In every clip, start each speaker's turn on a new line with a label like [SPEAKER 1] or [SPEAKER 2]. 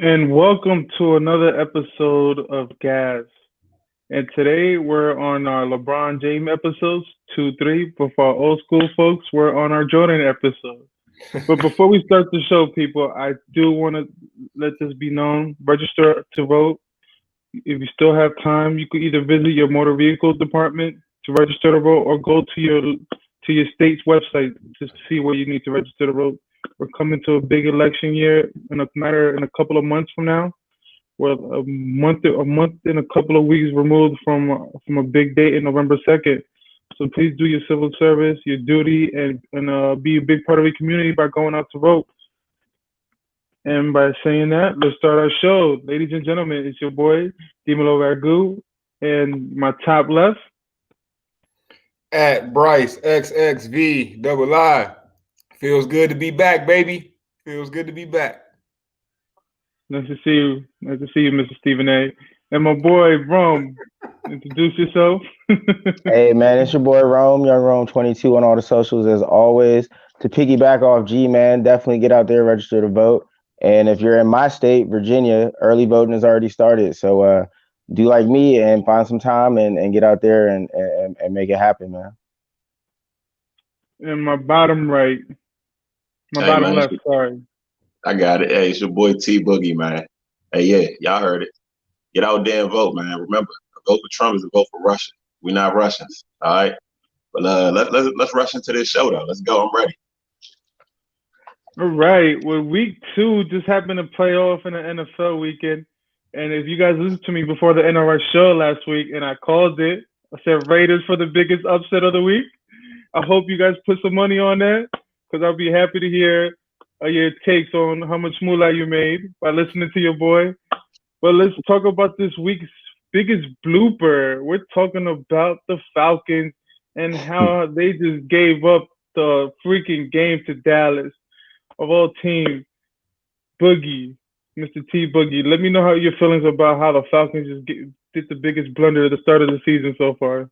[SPEAKER 1] And welcome to another episode of Gas. And today we're on our LeBron James episodes, 2, 3. But for our old school folks, we're on our Jordan episode. But before we start the show, people, I do want to let this be known. Register to vote. If you still have time, you could either visit your motor vehicle department to register to vote or go to your state's website to see where you need to register to vote. We're coming to a big election year in a couple of months from now. We're a month and a couple of weeks removed from a big date in November 2nd. So please do your civil service, your duty, and be a big part of your community by going out to vote. And by saying that, let's start our show. Ladies and gentlemen, it's your boy, Dimelo Ragu, and my top left.
[SPEAKER 2] At Bryce XXV double I. Feels good to be back, baby. Feels good to be back.
[SPEAKER 1] Nice to see you. Nice to see you, Mr. Stephen A. And my boy, Rome. Introduce yourself.
[SPEAKER 3] Hey man, it's your boy Rome, Young Rome 22 on all the socials as always. To piggyback off G man, definitely get out there, register to vote. And if you're in my state, Virginia, early voting has already started. So do like me and find some time and get out there and make it happen, man.
[SPEAKER 1] And my bottom right. My
[SPEAKER 4] Hey
[SPEAKER 1] bottom
[SPEAKER 4] man,
[SPEAKER 1] left, sorry.
[SPEAKER 4] I got it. Hey, it's your boy T Boogie, man. Hey, yeah, y'all heard it. Get out there and vote, man. Remember, a vote for Trump is a vote for Russia. We're not Russians, all right? But let's rush into this show though. Let's go. I'm ready.
[SPEAKER 1] All right. Well, week two just happened to play off in the NFL weekend. And if you guys listened to me before the NRS show last week and I called it, I said Raiders for the biggest upset of the week. I hope you guys put some money on that because I'll be happy to hear your takes on how much moolah you made by listening to your boy. But let's talk about this week's biggest blooper. We're talking about the Falcons and how they just gave up the freaking game to Dallas of all teams. Boogie, Mr. T Boogie, let me know how your feelings about how the Falcons did the biggest blunder at the start of the season so far.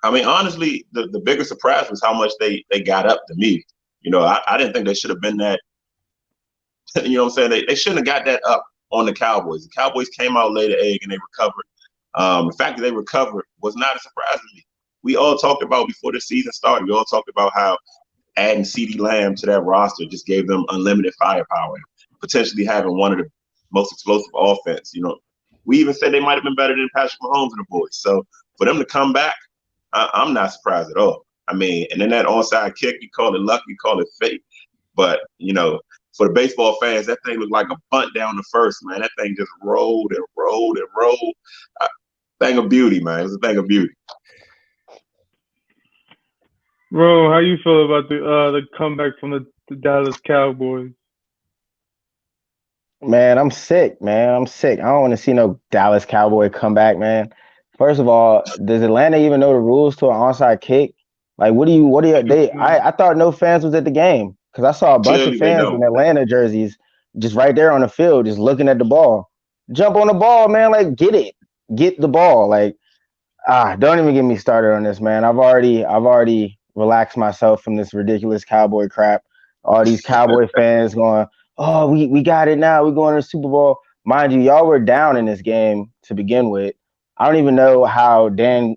[SPEAKER 4] I mean, honestly, the bigger surprise was how much they got up to me. You know, I didn't think they should have been that. You know what I'm saying? They shouldn't have got that up on the Cowboys. The Cowboys came out laid an egg and they recovered. The fact that they recovered was not a surprise to me. We all talked about before the season started. We all talked about how adding CeeDee Lamb to that roster just gave them unlimited firepower, potentially having one of the most explosive offense. You know, we even said they might have been better than Patrick Mahomes and the boys. So for them to come back, I'm not surprised at all. I mean, and then that onside kick, you call it luck, you call it fate. But, you know, for the baseball fans, that thing looked like a bunt down the first, man. That thing just rolled and rolled and rolled. Thing of beauty, man. It was a thing of beauty.
[SPEAKER 1] Bro, how you feel about the comeback from the Dallas Cowboys?
[SPEAKER 3] Man, I'm sick, man. I'm sick. I don't want to see no Dallas Cowboy come back, man. First of all, does Atlanta even know the rules to an onside kick? Like, what do you I thought no fans was at the game because I saw a bunch
[SPEAKER 4] Clearly
[SPEAKER 3] of
[SPEAKER 4] they
[SPEAKER 3] fans
[SPEAKER 4] don't.
[SPEAKER 3] in Atlanta jerseys just right there on the field, just looking at the ball. Jump on the ball, man. Like, get it. Get the ball. Like, don't even get me started on this, man. I've already relaxed myself from this ridiculous Cowboy crap. All these Cowboy fans going, oh, we got it now. We're going to the Super Bowl. Mind you, y'all were down in this game to begin with. I don't even know how Dan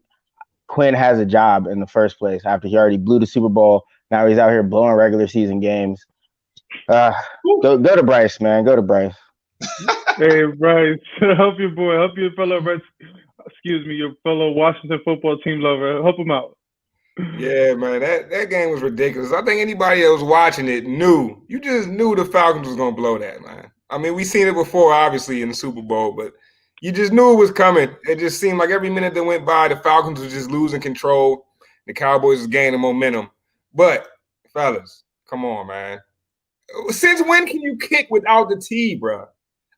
[SPEAKER 3] Quinn has a job in the first place after he already blew the Super Bowl. Now he's out here blowing regular season games. Go to Bryce, man. Go to Bryce.
[SPEAKER 1] Hey, Bryce, help your boy, help your fellow your fellow Washington football team lover. Help him out.
[SPEAKER 2] Yeah, man, that game was ridiculous. I think anybody that was watching it knew. You just knew the Falcons was gonna blow that, man. I mean, we seen it before, obviously, in the Super Bowl, but you just knew it was coming. It just seemed like every minute that went by, the Falcons was just losing control. The Cowboys was gaining momentum. But, fellas, come on, man. Since when can you kick without the tee, bro?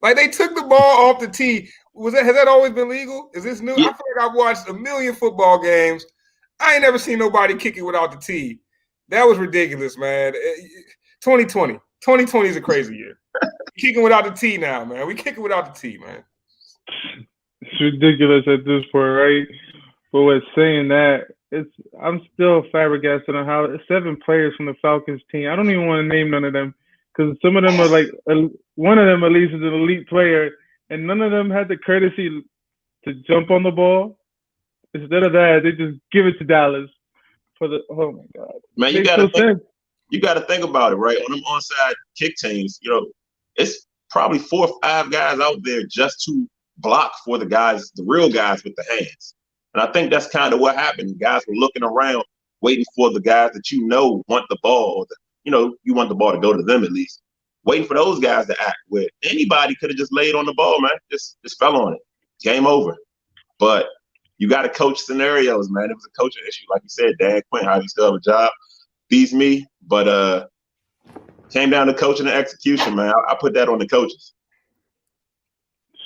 [SPEAKER 2] Like, they took the ball off the tee. Has that always been legal? Is this new?
[SPEAKER 4] Yeah.
[SPEAKER 2] I feel like I've watched a million football games. I ain't never seen nobody kick it without the tee. That was ridiculous, man. 2020. 2020 is a crazy year. Kicking without the tee now, man. We kicking without the tee, man.
[SPEAKER 1] It's ridiculous at this point, right? But with saying that, I'm still flabbergasted on how 7 players from the Falcons team. I don't even want to name none of them because some of them are like one of them at least is an elite player, and none of them had the courtesy to jump on the ball. Instead of that, they just give it to Dallas for the. Oh my God,
[SPEAKER 4] Man, you
[SPEAKER 1] makes
[SPEAKER 4] gotta
[SPEAKER 1] no sense.
[SPEAKER 4] you got to think about it, right? On them onside kick teams, it's probably 4 or 5 guys out there just to block for the real guys with the hands. And I think that's kind of what happened. Guys were looking around, waiting for the guys that want the ball, you want the ball to go to them at least. Waiting for those guys to act. Where anybody could have just laid on the ball, man. Just fell on it. Game over. But you got to coach scenarios, man. It was a coaching issue. Like you said, Dan Quinn, how do you still have a job? Beats me, but came down to coaching and execution, man. I put that on the coaches.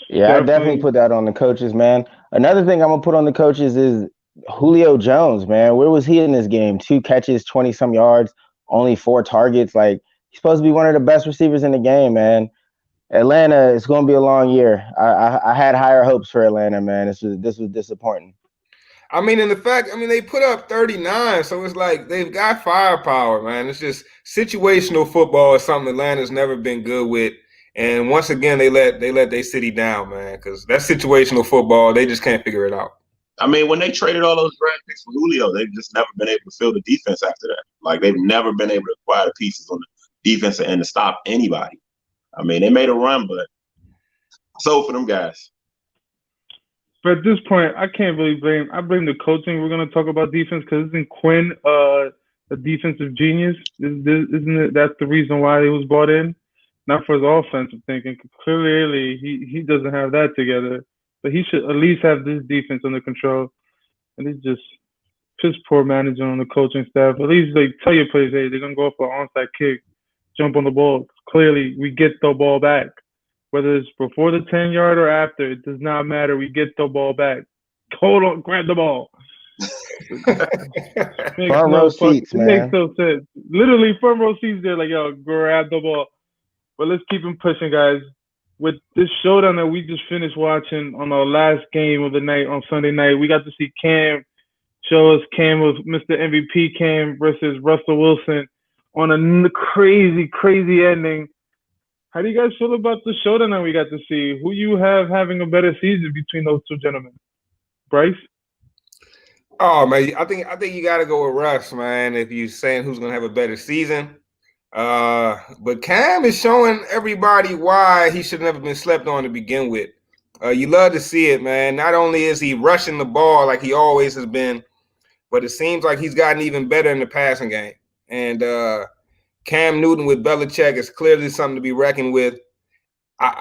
[SPEAKER 3] Yeah, I definitely put that on the coaches, man. Another thing I'm gonna put on the coaches is Julio Jones, man. Where was he in this game? 2 catches, 20-some yards, only 4 targets. Like, he's supposed to be one of the best receivers in the game, man. Atlanta, it's gonna be a long year. I had higher hopes for Atlanta, man. This was disappointing.
[SPEAKER 2] I mean, they put up 39, so it's like they've got firepower, man. It's just situational football is something Atlanta's never been good with. And once again, they let their city down, man, because that situational football, they just can't figure it out.
[SPEAKER 4] I mean, when they traded all those draft picks for Julio, they've just never been able to fill the defense after that. Like, they've never been able to acquire the pieces on the defensive end to stop anybody. I mean, they made a run, but so for them guys.
[SPEAKER 1] But at this point, I can't really blame. I blame the coaching. We're gonna talk about defense because isn't Quinn a defensive genius? Isn't it? That's the reason why he was brought in, not for his offensive thinking. Clearly, he doesn't have that together. But he should at least have this defense under control. And it's just poor management on the coaching staff. At least tell your players, hey, they're gonna go for an onside kick, jump on the ball. Clearly, we get the ball back. Whether it's before the 10-yard or after, it does not matter. We get the ball back. Hold on, grab the ball.
[SPEAKER 3] Front row seats, man.
[SPEAKER 1] It makes no sense. Literally, front row seats, they're like, yo, grab the ball. But let's keep them pushing, guys. With this showdown that we just finished watching on our last game of the night on Sunday night, we got to see Cam show us Cam was Mr. MVP Cam versus Russell Wilson on a crazy, crazy ending. How do you guys feel about the showdown that we got to see? Who you have having a better season between those two gentlemen? Bryce?
[SPEAKER 2] Oh man, I think you got to go with Russ, man. If you're saying who's gonna have a better season, but Cam is showing everybody why he should have never been slept on to begin with. You love to see it, man. Not only is he rushing the ball like he always has been, but it seems like he's gotten even better in the passing game. And Cam Newton with Belichick is clearly something to be reckoned with.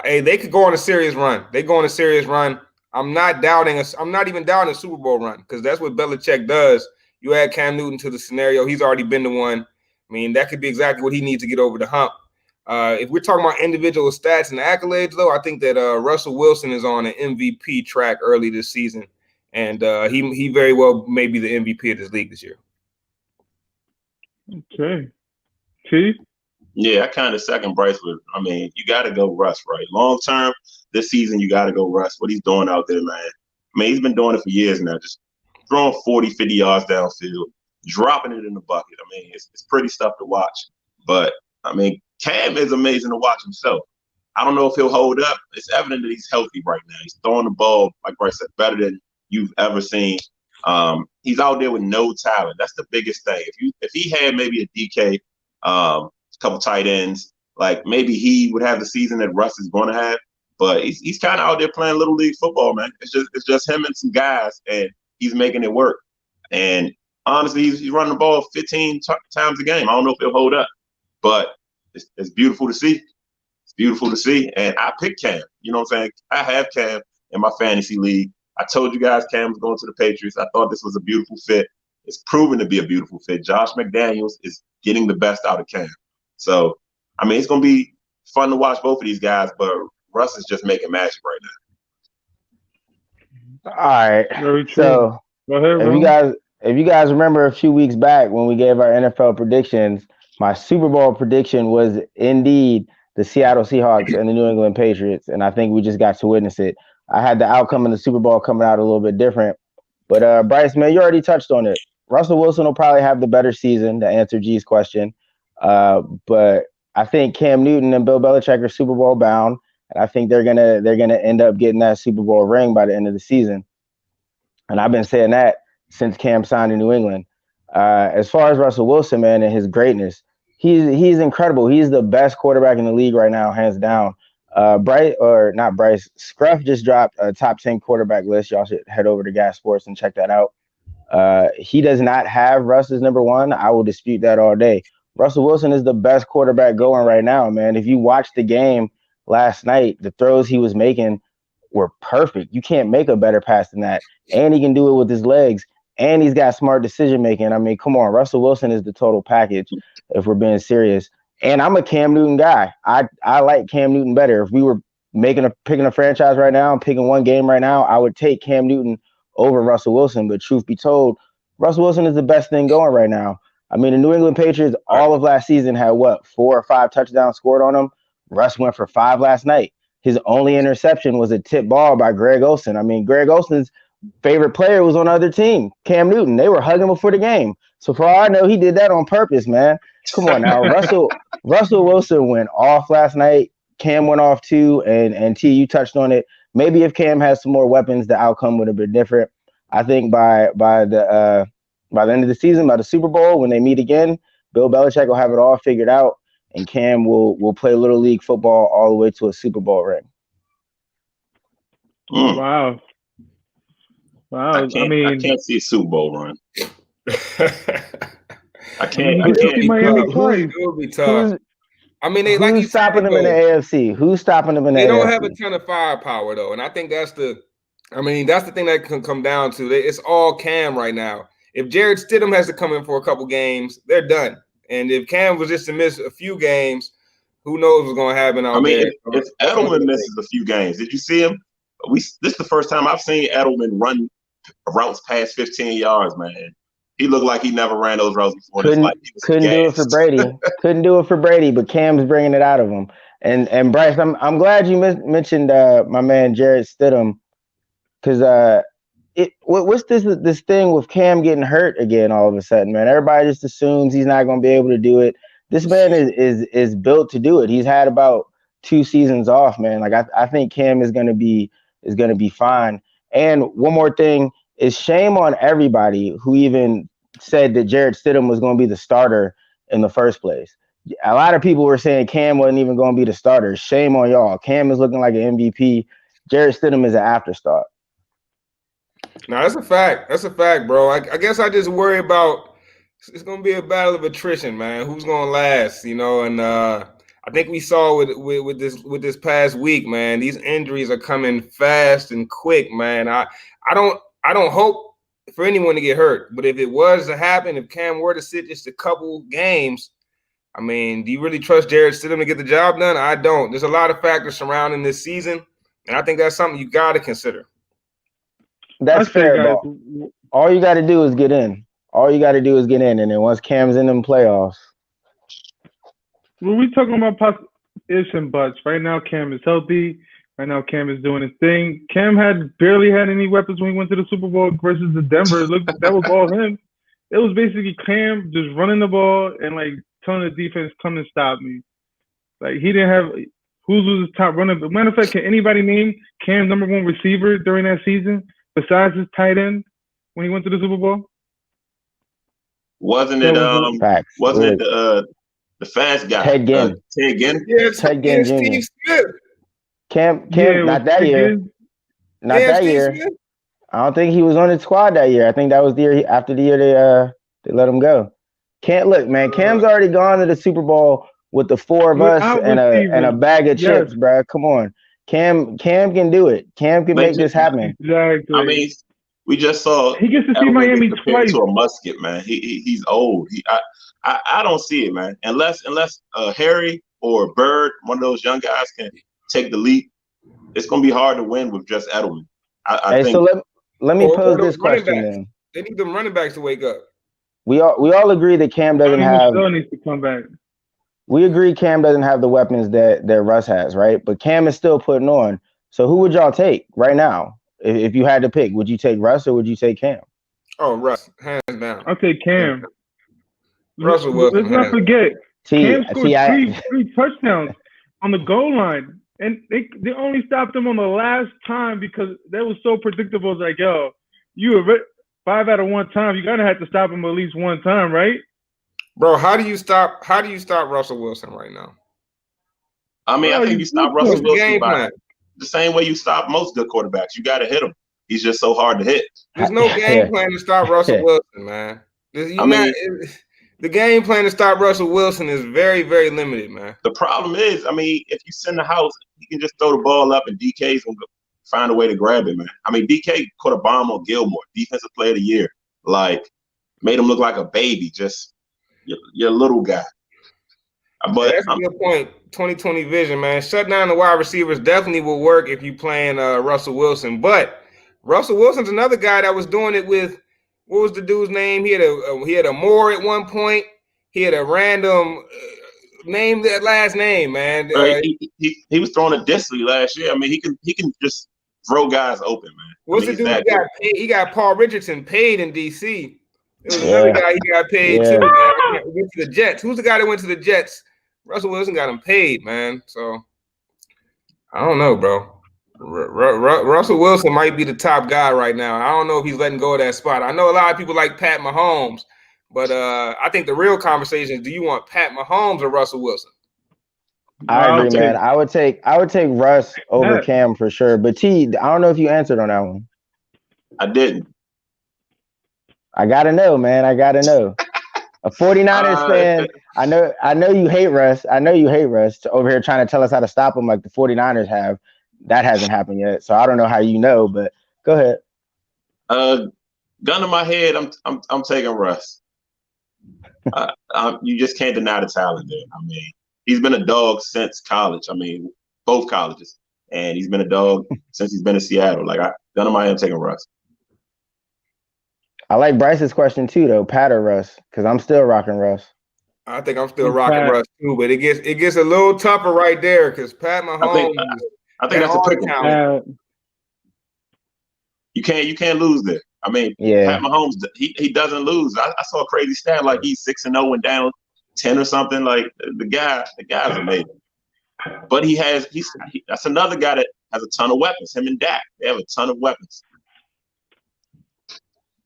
[SPEAKER 2] They could go on a serious run. They go on a serious run. I'm not even doubting a Super Bowl run because that's what Belichick does. You add Cam Newton to the scenario. He's already been the one. I mean, that could be exactly what he needs to get over the hump. If we're talking about individual stats and accolades, though, I think that Russell Wilson is on an MVP track early this season, and he very well may be the MVP of this league this year.
[SPEAKER 1] Okay. T?
[SPEAKER 4] Yeah, I kind of second Bryce with. I mean, you got to go Russ, right? Long term, this season, you got to go Russ. What he's doing out there, man. I mean, he's been doing it for years now, just throwing 40, 50 yards downfield, dropping it in the bucket. I mean, it's pretty stuff to watch. But, I mean, Cam is amazing to watch himself. I don't know if he'll hold up. It's evident that he's healthy right now. He's throwing the ball, like Bryce said, better than you've ever seen. He's out there with no talent. That's the biggest thing. If he had maybe a DK, couple tight ends, like maybe he would have the season that Russ is going to have. But he's kind of out there playing little league football, man. It's just him and some guys, and he's making it work. And honestly, he's running the ball 15 times a game. I don't know if he'll hold up, but it's beautiful to see. It's beautiful to see. And I picked Cam. You know what I'm saying? I have Cam in my fantasy league. I told you guys Cam was going to the Patriots. I thought this was a beautiful fit. It's proven to be a beautiful fit. Josh McDaniels is getting the best out of Cam. So, I mean, it's going to be fun to watch both of these guys, but Russ is just making magic right
[SPEAKER 3] now. All right.
[SPEAKER 1] Very true.
[SPEAKER 3] So,
[SPEAKER 1] go ahead,
[SPEAKER 3] if you guys remember a few weeks back when we gave our NFL predictions, my Super Bowl prediction was indeed the Seattle Seahawks and the New England Patriots, and I think we just got to witness it. I had the outcome in the Super Bowl coming out a little bit different. But, Bryce, man, you already touched on it. Russell Wilson will probably have the better season, to answer G's question. But I think Cam Newton and Bill Belichick are Super Bowl bound, and I think they're gonna end up getting that Super Bowl ring by the end of the season. And I've been saying that since Cam signed in New England. As far as Russell Wilson, man, and his greatness, he's incredible. He's the best quarterback in the league right now, hands down. Scruff just dropped a top 10 quarterback list. Y'all should head over to Gas Sports and check that out. He does not have Russ as number one. I will dispute that all day. Russell Wilson is the best quarterback going right now, man. If you watched the game last night, the throws he was making were perfect. You can't make a better pass than that. And he can do it with his legs. And he's got smart decision making. I mean, come on. Russell Wilson is the total package, if we're being serious. And I'm a Cam Newton guy. I like Cam Newton better. If we were picking a franchise right now and picking one game right now, I would take Cam Newton over Russell Wilson. But truth be told, Russell Wilson is the best thing going right now. I mean, the New England Patriots all of last season had 4 or 5 touchdowns scored on them. Russ went for 5 last night. His only interception was a tip ball by Greg Olsen. I mean, Greg Olsen's favorite player was on the other team, Cam Newton. They were hugging before the game. So for all I know, he did that on purpose, man. Come on now. Russell Wilson went off last night. Cam went off too, and T, you touched on it. Maybe if Cam has some more weapons, the outcome would have been different. I think by the end of the season, by the Super Bowl, when they meet again, Bill Belichick will have it all figured out, and Cam will play Little League football all the way to a Super Bowl ring.
[SPEAKER 1] Wow.
[SPEAKER 4] I can't see a Super Bowl run. I can't.
[SPEAKER 2] It would be tough. I mean,
[SPEAKER 3] who's stopping them in the AFC? Who's stopping them in the AFC?
[SPEAKER 2] They don't have a ton of firepower, though, and I think that's the thing that can come down to. It's all Cam right now. If Jared Stidham has to come in for a couple games, they're done. And if Cam was just to miss a few games, who knows what's going to happen out there?
[SPEAKER 4] If Edelman misses a few games, did you see him? This is the first time I've seen Edelman run routes past 15 yards, man. He looked like he never ran those routes before.
[SPEAKER 3] Couldn't do it for Brady. Couldn't do it for Brady, but Cam's bringing it out of him. And Bryce, I'm glad you mentioned my man Jared Stidham, because what's this thing with Cam getting hurt again all of a sudden, man? Everybody just assumes he's not going to be able to do it. This man is built to do it. He's had about 2 seasons off, man. Like I think Cam is going to be fine. And one more thing is, shame on everybody who even said that Jared Stidham was going to be the starter in the first place. A lot of people were saying Cam wasn't even going to be the starter. Shame on y'all. Cam is looking like an MVP. Jared Stidham is an afterthought.
[SPEAKER 2] No, that's a fact. That's a fact, bro. I guess I just worry about it's going to be a battle of attrition, man. Who's going to last, And I think we saw with this past week, man. These injuries are coming fast and quick, man. I don't hope for anyone to get hurt, but if it was to happen, if Cam were to sit just a couple games, I mean, do you really trust Jared Stidham to get the job done? I don't. There's a lot of factors surrounding this season, and I think that's something you got to consider.
[SPEAKER 3] That's fair, bro. All you got to do is get in. And then once Cam's in them playoffs.
[SPEAKER 1] Well, we talking about ifs and buts. Right now, Cam is healthy. Right now, Cam is doing his thing. Cam barely had any weapons when he went to the Super Bowl versus the Denver. Look, that was all him. It was basically Cam just running the ball and telling the defense, "Come and stop me." He didn't have who was his top runner. Matter of fact, can anybody name Cam's number 1 receiver during that season besides his tight end when he went to the Super Bowl?
[SPEAKER 4] Wasn't it the fast guy?
[SPEAKER 3] Ted Ginn.
[SPEAKER 4] Ted Ginn?
[SPEAKER 2] Yes,
[SPEAKER 3] Ted Ginn Jr.
[SPEAKER 2] Steve Smith.
[SPEAKER 3] Cam, not that year. Not that year.
[SPEAKER 2] Smith.
[SPEAKER 3] I don't think he was on the squad that year. I think that was the year after the year they let him go. Look, man. Cam's already gone to the Super Bowl with the 4 of us and a bag of chips, bro. Come on, Cam can do it. Cam can make this happen.
[SPEAKER 1] Exactly.
[SPEAKER 4] I mean, we just saw
[SPEAKER 1] he gets to see Miami twice.
[SPEAKER 4] To a musket, man. He's old. I don't see it, man. Unless Harry or Bird, one of those young guys, can take the lead, it's going to be hard to win with just Edelman. I think.
[SPEAKER 3] So let me pose this question then.
[SPEAKER 2] They need them running backs to wake up.
[SPEAKER 3] We all agree that Cam doesn't have.
[SPEAKER 1] Still needs to come back.
[SPEAKER 3] We agree Cam doesn't have the weapons that Russ has, right? But Cam is still putting on. So who would y'all take right now? If you had to pick, would you take Russ or would you take Cam?
[SPEAKER 2] Oh, Russ, hands down.
[SPEAKER 1] I'll take Cam.
[SPEAKER 2] Russell Wilson.
[SPEAKER 1] Let's not forget. Cam scored
[SPEAKER 3] I
[SPEAKER 1] three touchdowns on the goal line, and they only stopped him on the last time because that was so predictable. It's like, yo, you were 5 out of 1 time. You gotta have to stop him at least one time, right?
[SPEAKER 2] Bro, how do you stop Russell Wilson right now?
[SPEAKER 4] I mean,
[SPEAKER 1] Bro,
[SPEAKER 4] I think you stop Russell
[SPEAKER 2] What's the
[SPEAKER 4] Wilson
[SPEAKER 2] game
[SPEAKER 4] by
[SPEAKER 2] plan?
[SPEAKER 4] the same way you stop most good quarterbacks. You got to hit him. He's just so hard to hit.
[SPEAKER 2] There's no game plan to stop Russell Wilson, man. The game plan to stop Russell Wilson is very, very limited, man.
[SPEAKER 4] The problem is, I mean, if you send the house, he can just throw the ball up and DK's going to find a way to grab it, man. I mean, DK caught a bomb on Gilmore, defensive player of the year. Like, made him look like a baby, just your little guy. But
[SPEAKER 2] that's a good point. 2020 vision, man. Shut down the wide receivers definitely will work if you playing Russell Wilson. But Russell Wilson's another guy that was doing it with, what was the dude's name? He had a Moore at one point. He had a random name, that last name, man.
[SPEAKER 4] He was throwing a Disley last year. I mean, he can just throw guys open, man.
[SPEAKER 2] What's the dude who got paid? He got Paul Richardson paid in DC. There was another guy he got paid too. Man. Went to the Jets. Who's the guy that went to the Jets? Russell Wilson got him paid, man. So I don't know, bro. Russell Wilson might be the top guy right now. I don't know if he's letting go of that spot. I know a lot of people like Pat Mahomes, but I think the real conversation is: do you want Pat Mahomes or Russell Wilson?
[SPEAKER 3] I agree, man. I would take Russ over Cam for sure. But T, I don't know if you answered on that one.
[SPEAKER 4] I didn't.
[SPEAKER 3] I gotta know, man. I gotta know. A 49ers fan. I know you hate Russ. I know you hate Russ over here trying to tell us how to stop him like the 49ers have. That hasn't happened yet. So I don't know how you know, but go ahead.
[SPEAKER 4] Gun to my head, I'm taking Russ. You just can't deny the talent there. I mean, he's been a dog since college. I mean, both colleges. And he's been a dog since he's been in Seattle. Like, gun to my head, I'm taking Russ.
[SPEAKER 3] I like Bryce's question too, though. Pat or Russ? Because I'm still rocking Russ.
[SPEAKER 2] I think I'm still rocking Russ too, but it gets a little tougher right there because Pat Mahomes.
[SPEAKER 4] I think that's a pick. You can't lose there. I mean, Pat Mahomes, he doesn't lose. I saw a crazy stat like he's 6-0 and down 10 or something. Like the guy's amazing. But that's another guy that has a ton of weapons. Him and Dak, they have a ton of weapons.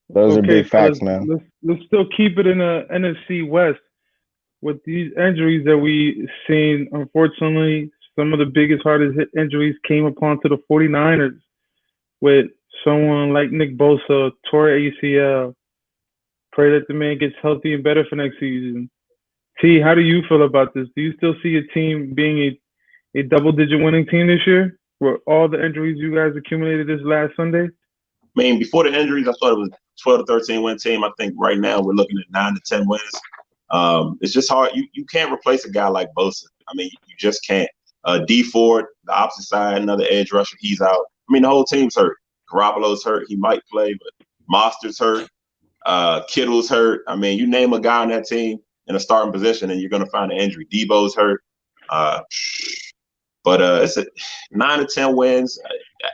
[SPEAKER 3] Those are big facts, man.
[SPEAKER 1] Let's still keep it in the NFC West. With these injuries that we seen, unfortunately, some of the biggest, hardest hit injuries came upon to the 49ers with someone like Nick Bosa, tore ACL. Pray that the man gets healthy and better for next season. T, how do you feel about this? Do you still see a team being a double-digit winning team this year with all the injuries you guys accumulated this last Sunday?
[SPEAKER 4] I mean, before the injuries, I thought it was 12 to 13 win team. I think right now we're looking at 9 to 10 wins. It's just hard. You can't replace a guy like Bosa. I mean, you just can't. D Ford, the opposite side, another edge rusher, he's out. I mean, the whole team's hurt. Garoppolo's hurt. He might play, but Moster's hurt. Kittle's hurt. I mean, you name a guy on that team in a starting position, and you're going to find an injury. Debo's hurt. But it's 9 to 10 wins.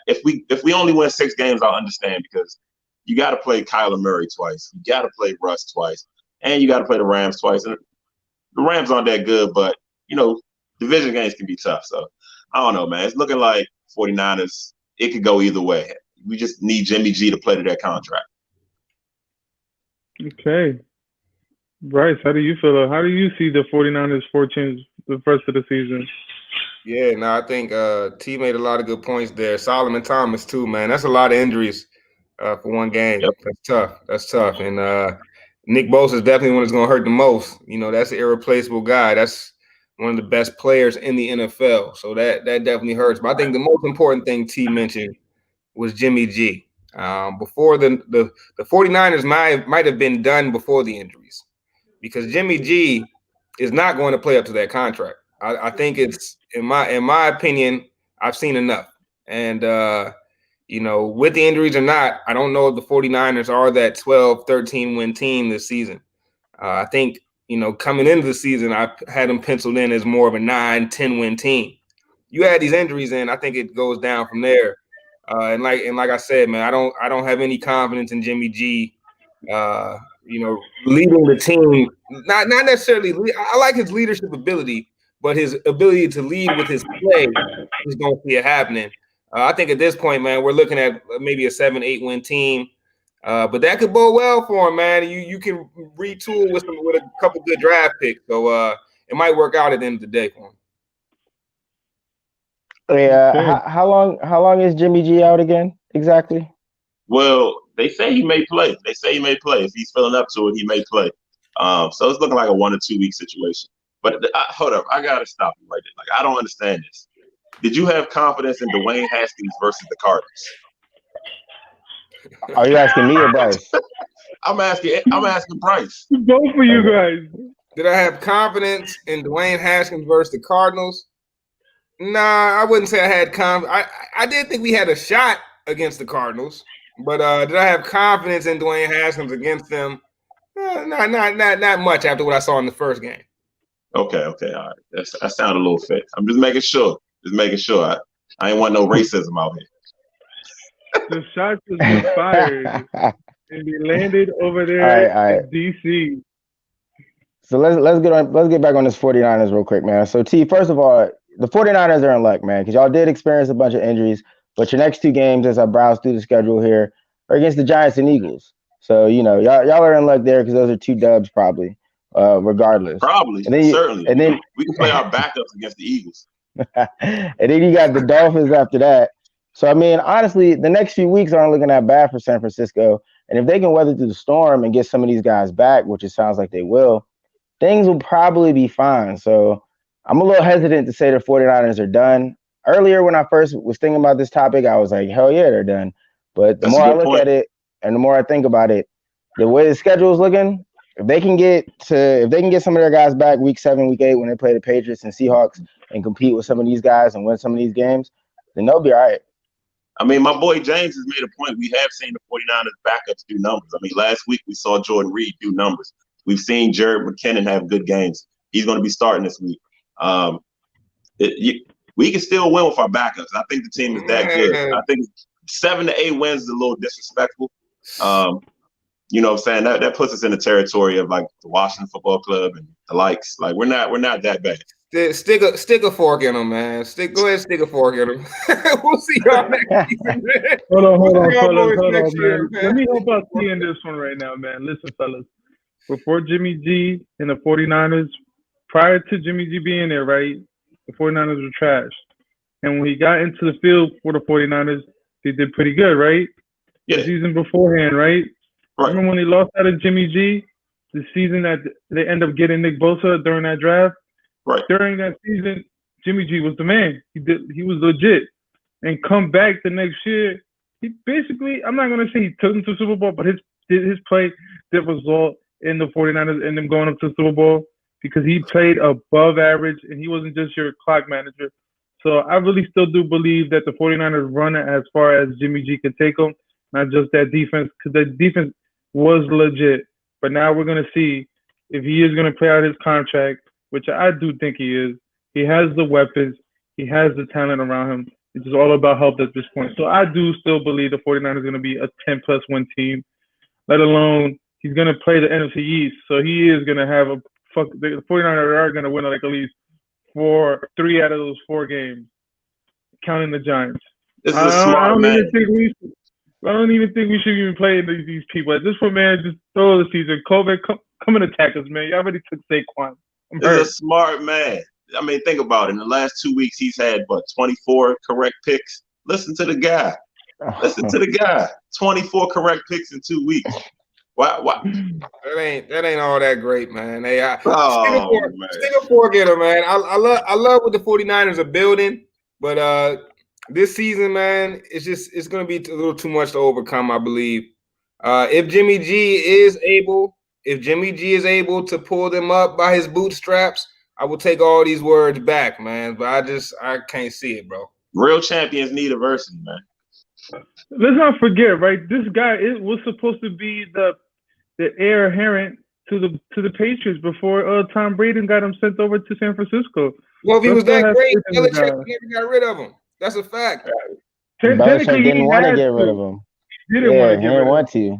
[SPEAKER 4] If we only win 6 games, I'll understand because you got to play Kyler Murray twice. You got to play Russ twice. And you got to play the Rams twice. And the Rams aren't that good, but, division games can be tough. So, I don't know, man. It's looking like 49ers, it could go either way. We just need Jimmy G to play to that contract.
[SPEAKER 1] Okay. Bryce, how do you feel? How do you see the 49ers fortunes the first of the season?
[SPEAKER 2] Yeah, no, I think T made a lot of good points there. Solomon Thomas, too, man. That's a lot of injuries for one game. Yep. That's tough. And Nick Bosa is definitely one that's going to hurt the most. That's an irreplaceable guy. That's one of the best players in the NFL. So that definitely hurts. But I think the most important thing T mentioned was Jimmy G. Before the 49ers might have been done before the injuries because Jimmy G is not going to play up to that contract. I think it's in my opinion, I've seen enough. And with the injuries or not, I don't know if the 49ers are that 12, 13 win team this season. I think, coming into the season, I had them penciled in as more of a 9, 10 win team. You add these injuries in, I think it goes down from there. And like I said, man, I don't have any confidence in Jimmy G. leading the team. Not necessarily. I like his leadership ability, but his ability to lead with his play is going to see it happening. I think at this point, man, we're looking at maybe a 7-8 win team. But that could bode well for him, man. You can retool with a couple good draft picks, so it might work out at the end of the day for him.
[SPEAKER 3] Yeah.
[SPEAKER 1] Okay.
[SPEAKER 3] How long is Jimmy G out again exactly?
[SPEAKER 4] Well, they say he may play. If he's feeling up to it, he may play. So it's looking like a 1 or 2 week situation. But hold up, I gotta stop you right there. Like, I don't understand this. Did you have confidence in Dwayne Haskins versus the Cardinals?
[SPEAKER 3] Are you asking me or Bryce?
[SPEAKER 4] I'm asking Bryce.
[SPEAKER 1] Both of you guys.
[SPEAKER 2] Did I have confidence in Dwayne Haskins versus the Cardinals? Nah, I wouldn't say I had confidence. I did think we had a shot against the Cardinals, but did I have confidence in Dwayne Haskins against them? Not much after what I saw in the first game.
[SPEAKER 4] Okay, all right. That sounded a little fake. I'm just making sure. I ain't want no racism out here.
[SPEAKER 1] The shots was been fired and they landed over there
[SPEAKER 3] All right.
[SPEAKER 1] in DC.
[SPEAKER 3] So let's get back on this 49ers real quick, man. So T, first of all, the 49ers are in luck, man, because y'all did experience a bunch of injuries, but your next 2 games, as I browse through the schedule here, are against the Giants and Eagles. So, y'all are in luck there because those are 2 dubs probably, regardless.
[SPEAKER 4] Probably, certainly. And then we can play our backups against the Eagles.
[SPEAKER 3] And then you got the Dolphins after that. So, I mean, honestly, the next few weeks aren't looking that bad for San Francisco. And if they can weather through the storm and get some of these guys back, which it sounds like they will, things will probably be fine. So I'm a little hesitant to say the 49ers are done. Earlier, when I first was thinking about this topic, I was like, hell yeah, they're done. But the more I look at it and the more I think about it, the way the schedule is looking, if they can get some of their guys back week 7, week 8 when they play the Patriots and Seahawks and compete with some of these guys and win some of these games, then they'll be all right.
[SPEAKER 4] I mean, my boy James has made a point. We have seen the 49ers backups do numbers. I mean, last week we saw Jordan Reed do numbers. We've seen Jared McKinnon have good games. He's going to be starting this week. We can still win with our backups. I think the team is that good. I think 7 to 8 wins is a little disrespectful. You know what I'm saying? That puts us in the territory of like the Washington Football Club and the likes. Like we're not that bad.
[SPEAKER 2] Stick a fork in them, man. Go ahead, stick a fork in them. We'll see y'all next season, man.
[SPEAKER 1] Hold on, man. Let me help out T in this one right now, man. Listen, fellas. Before Jimmy G and the 49ers, prior to Jimmy G being there, right, the 49ers were trash. And when he got into the field for the 49ers, they did pretty good, right?
[SPEAKER 4] Yeah.
[SPEAKER 1] The season beforehand, right? Remember when they lost out of Jimmy G? The season that they end up getting Nick Bosa during that draft?
[SPEAKER 4] Right.
[SPEAKER 1] During that season, Jimmy G was the man. He was legit. And come back the next year, he basically, I'm not going to say he took them to the Super Bowl, but his play did result in the 49ers and them going up to the Super Bowl because he played above average and he wasn't just your clock manager. So I really still do believe that the 49ers run it as far as Jimmy G could take them, not just that defense, because the defense was legit. But now we're going to see if he is going to play out his contract, which I do think he is. He has the weapons. He has the talent around him. It's just all about health at this point. So I do still believe the 49ers are going to be a 10-plus win team, let alone he's going to play the NFC East. So he is going to have the 49ers are going to win like at least 3 out of those 4 games, counting the Giants. I don't even think we should even play these people. At this point, man, just throw the season. COVID, come and attack us, man. You already took Saquon.
[SPEAKER 4] He's a smart man. I mean, think about it. In the last 2 weeks, he's had, 24 correct picks? Listen to the guy. 24 correct picks in 2 weeks. Why?
[SPEAKER 2] That ain't all that great, man. Hey,
[SPEAKER 4] man.
[SPEAKER 2] Stick a fork in him, man. I love what the 49ers are building, but this season, man, it's going to be a little too much to overcome, I believe. If Jimmy G is able to pull them up by his bootstraps, I will take all these words back, man. But I can't see it, bro.
[SPEAKER 4] Real champions need adversity, man.
[SPEAKER 1] Let's not forget, right? This guy was supposed to be the heir apparent to the Patriots before Tom Brady got him sent over to San Francisco.
[SPEAKER 2] Well, if he was that great, Belichick never got rid of him. That's a fact.
[SPEAKER 3] Belichick didn't want to get rid of him.
[SPEAKER 1] He didn't want to.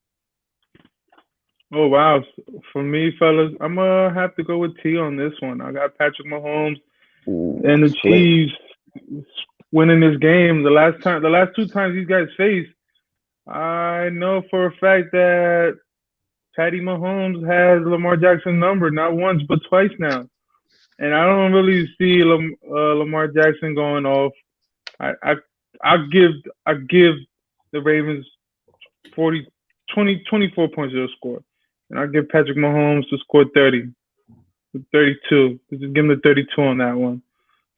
[SPEAKER 1] Oh wow. For me, fellas, I'm gonna have to go with T on this one. I got Patrick Mahomes
[SPEAKER 3] Ooh,
[SPEAKER 1] and the
[SPEAKER 3] split.
[SPEAKER 1] Chiefs winning this game. The last two times these guys faced, I know for a fact that Patty Mahomes has Lamar Jackson's number not once but twice now, and I don't really see Lamar Jackson going off. I I I give the Ravens 40, 20, 24 points to score, and I give Patrick Mahomes to score 32. Just give him the 32 on that one.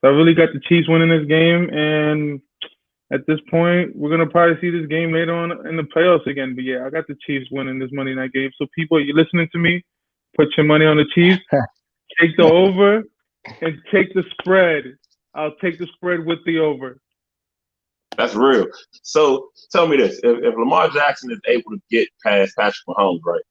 [SPEAKER 1] So I really got the Chiefs winning this game, and at this point, we're gonna probably see this game later on in the playoffs again. But yeah, I got the Chiefs winning this Monday night game. So people, you listening to me? Put your money on the Chiefs. Take the over and take the spread. I'll take the spread with the over.
[SPEAKER 4] That's real. So tell me this: if Lamar Jackson is able to get past Patrick Mahomes, right?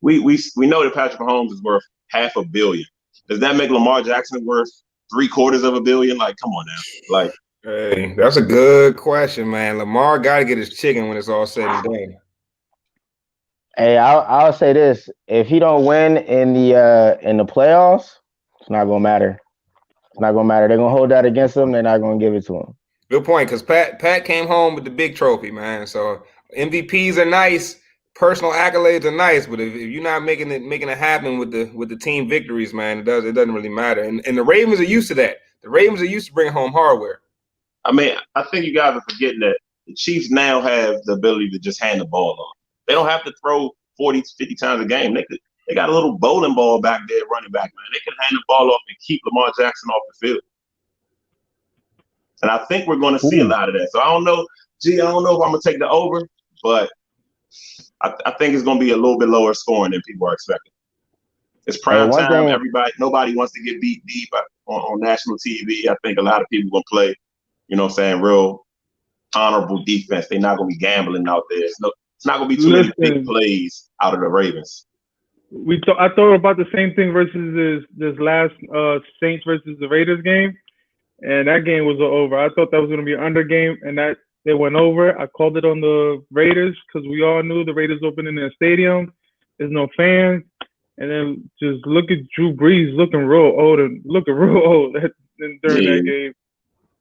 [SPEAKER 4] We know that Patrick Mahomes is worth $500 million. Does that make Lamar Jackson worth $750 million? Like, come on now. Like,
[SPEAKER 2] Hey, that's a good question, man. Lamar got to get his chicken when it's all said and done.
[SPEAKER 3] Hey, I'll say this: if he don't win in the playoffs, it's not gonna matter. It's not gonna matter. They're gonna hold that against him. They're not gonna give it to him.
[SPEAKER 2] Good point, because Pat came home with the big trophy, man. So MVPs are nice, personal accolades are nice, but if you're not making it happen with the team victories, man, it doesn't really matter. And the Ravens are used to that. The Ravens are used to bringing home hardware.
[SPEAKER 4] I mean, I think you guys are forgetting that the Chiefs now have the ability to just hand the ball off. They don't have to throw 40, 50 times a game. They got a little bowling ball back there, running back, man. They can hand the ball off and keep Lamar Jackson off the field. And I think we're going to see a lot of that. So I don't know. I don't know if I'm going to take the over, but I think it's going to be a little bit lower scoring than people are expecting. It's prime time. Nobody wants to get beat deep on national TV. I think a lot of people going to play, you know what I'm saying, real honorable defense. They're not going to be gambling out there. It's not going to be too many big plays out of the Ravens.
[SPEAKER 1] I thought about the same thing versus this last Saints versus the Raiders game. And that game was over. I thought that was going to be an under game, and that they went over. I called it on the Raiders because we all knew the Raiders opening their stadium. There's no fans. And then just look at Drew Brees looking real old during that game.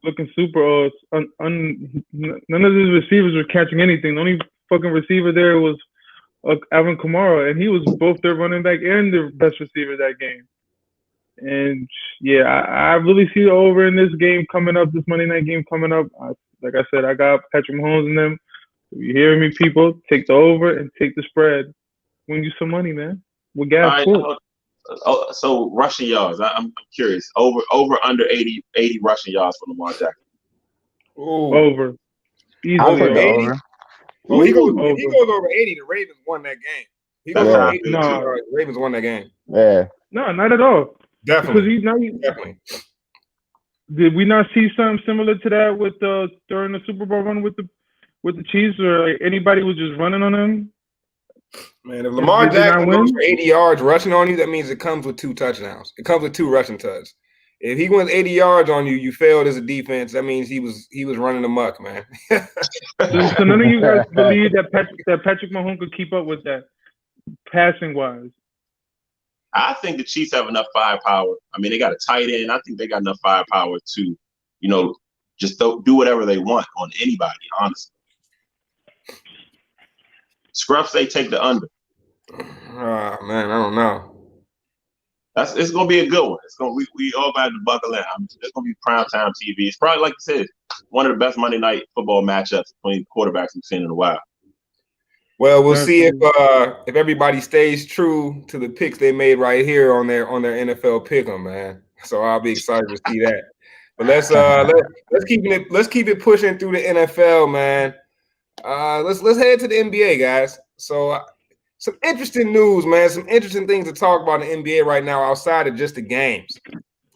[SPEAKER 1] Looking super old. None of his receivers were catching anything. The only fucking receiver there was Alvin Kamara, and he was both their running back and the best receiver that game. And yeah, I really see the over in this game coming up, this Monday night game coming up. Like I said, I got Patrick Mahomes in them. If you hear me, people, take the over and take the spread. Win you some money, man. With gas.
[SPEAKER 4] So rushing yards, I'm curious. Over under 80 rushing yards for Lamar Jackson.
[SPEAKER 2] Ooh.
[SPEAKER 1] Over. Easily
[SPEAKER 3] over.
[SPEAKER 2] 80. Oh, he goes over 80. The Ravens won that game. He goes over 80. The Ravens won that game.
[SPEAKER 3] Yeah.
[SPEAKER 1] No, not at all.
[SPEAKER 2] Definitely.
[SPEAKER 1] Definitely. Did we not see something similar to that with during the Super Bowl run with the Chiefs, or anybody was just running on them?
[SPEAKER 2] Man, if Lamar Jackson goes for 80 yards rushing on you, that means it comes with 2 touchdowns. It comes with 2 rushing touchdowns. If he wins 80 yards on you, you failed as a defense. That means he was running amok, man.
[SPEAKER 1] So none of you guys believe that Patrick Mahomes could keep up with that, passing wise?
[SPEAKER 4] I think the Chiefs have enough firepower. I mean, they got a tight end. I think they got enough firepower to, just do whatever they want on anybody, honestly. Scruff say take the under.
[SPEAKER 2] Oh, man, I don't know.
[SPEAKER 4] It's gonna be a good one. We all got to buckle in. It's gonna be primetime TV. It's probably, like you said, one of the best Monday night football matchups between quarterbacks we've seen in a while.
[SPEAKER 2] Well, we'll see if everybody stays true to the picks they made right here on their NFL pick'em, man. So I'll be excited to see that. But let's keep it pushing through the NFL, man. Let's head to the NBA, guys. So some interesting news, man. Some interesting things to talk about in the NBA right now outside of just the games.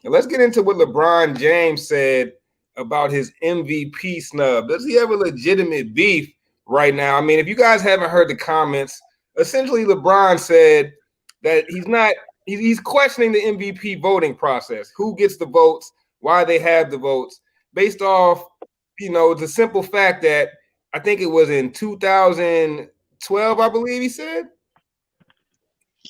[SPEAKER 2] And let's get into what LeBron James said about his MVP snub. Does he have a legitimate beef right now? I mean, if you guys haven't heard the comments, essentially LeBron said that he's questioning the MVP voting process. Who gets the votes, why they have the votes, based off, the simple fact that I think it was in 2012, I believe he said.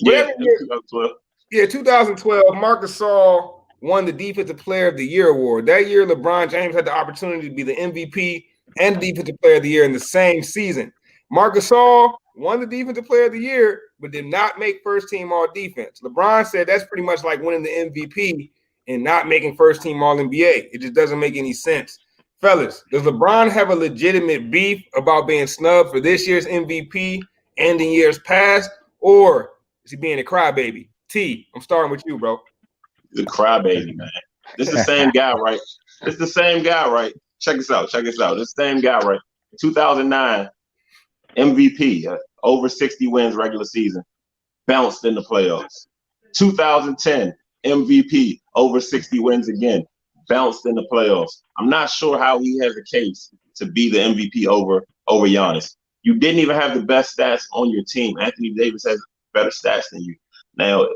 [SPEAKER 2] But
[SPEAKER 4] Yeah,
[SPEAKER 2] every year,
[SPEAKER 4] 2012.
[SPEAKER 2] yeah, 2012, Marcus Gasol won the Defensive Player of the Year award. That year, LeBron James had the opportunity to be the MVP and Defensive Player of the Year in the same season. Marcus Gasol won the Defensive Player of the Year, but did not make first team All Defense. LeBron said that's pretty much like winning the MVP and not making first team All NBA. It just doesn't make any sense. Fellas, does LeBron have a legitimate beef about being snubbed for this year's MVP and in years past, or is he being a crybaby? T, I'm starting with you, bro.
[SPEAKER 4] The crybaby, man. This is the same guy, right? This is the same guy, right? Check this out. Check this out. This same guy, right? 2009 MVP, over 60 wins regular season, bounced in the playoffs. 2010 MVP, over 60 wins again, bounced in the playoffs. I'm not sure how he has a case to be the MVP over Giannis. You didn't even have the best stats on your team. Anthony Davis has better stats than you. Now,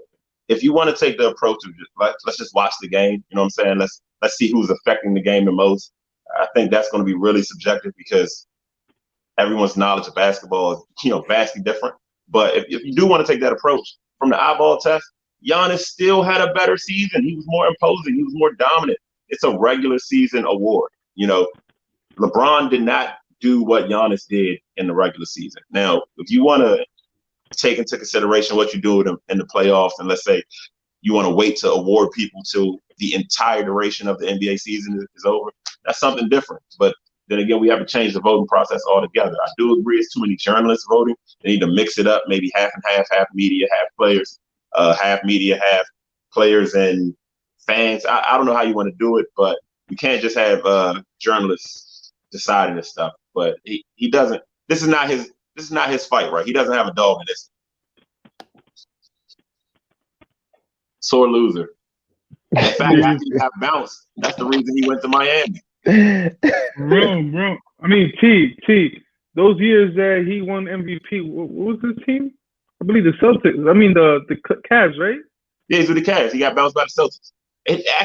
[SPEAKER 4] if you want to take the approach of let's just watch the game, you know what I'm saying? Let's see who's affecting the game the most. I think that's going to be really subjective because everyone's knowledge of basketball is, vastly different. But if you do want to take that approach from the eyeball test, Giannis still had a better season. He was more imposing. He was more dominant. It's a regular season award. LeBron did not do what Giannis did in the regular season. Now, if you want to take into consideration what you do in the playoffs, and let's say you want to wait to award people till the entire duration of the NBA season is over, that's something different. But then again, we have to change the voting process altogether. I do agree it's too many journalists voting. They need to mix it up, maybe half and half media, half players, half media, half players and fans. I don't know how you want to do it, but we can't just have journalists deciding this stuff. But he doesn't. This is not his fight, right? He doesn't have a dog in this. Sore loser. In fact, after he got bounced, that's the reason he went to Miami.
[SPEAKER 1] Bro. I mean, T. Those years that he won MVP, what was his team? I believe the Celtics. I mean, the Cavs, right?
[SPEAKER 4] Yeah, he's with the Cavs. He got bounced by the Celtics.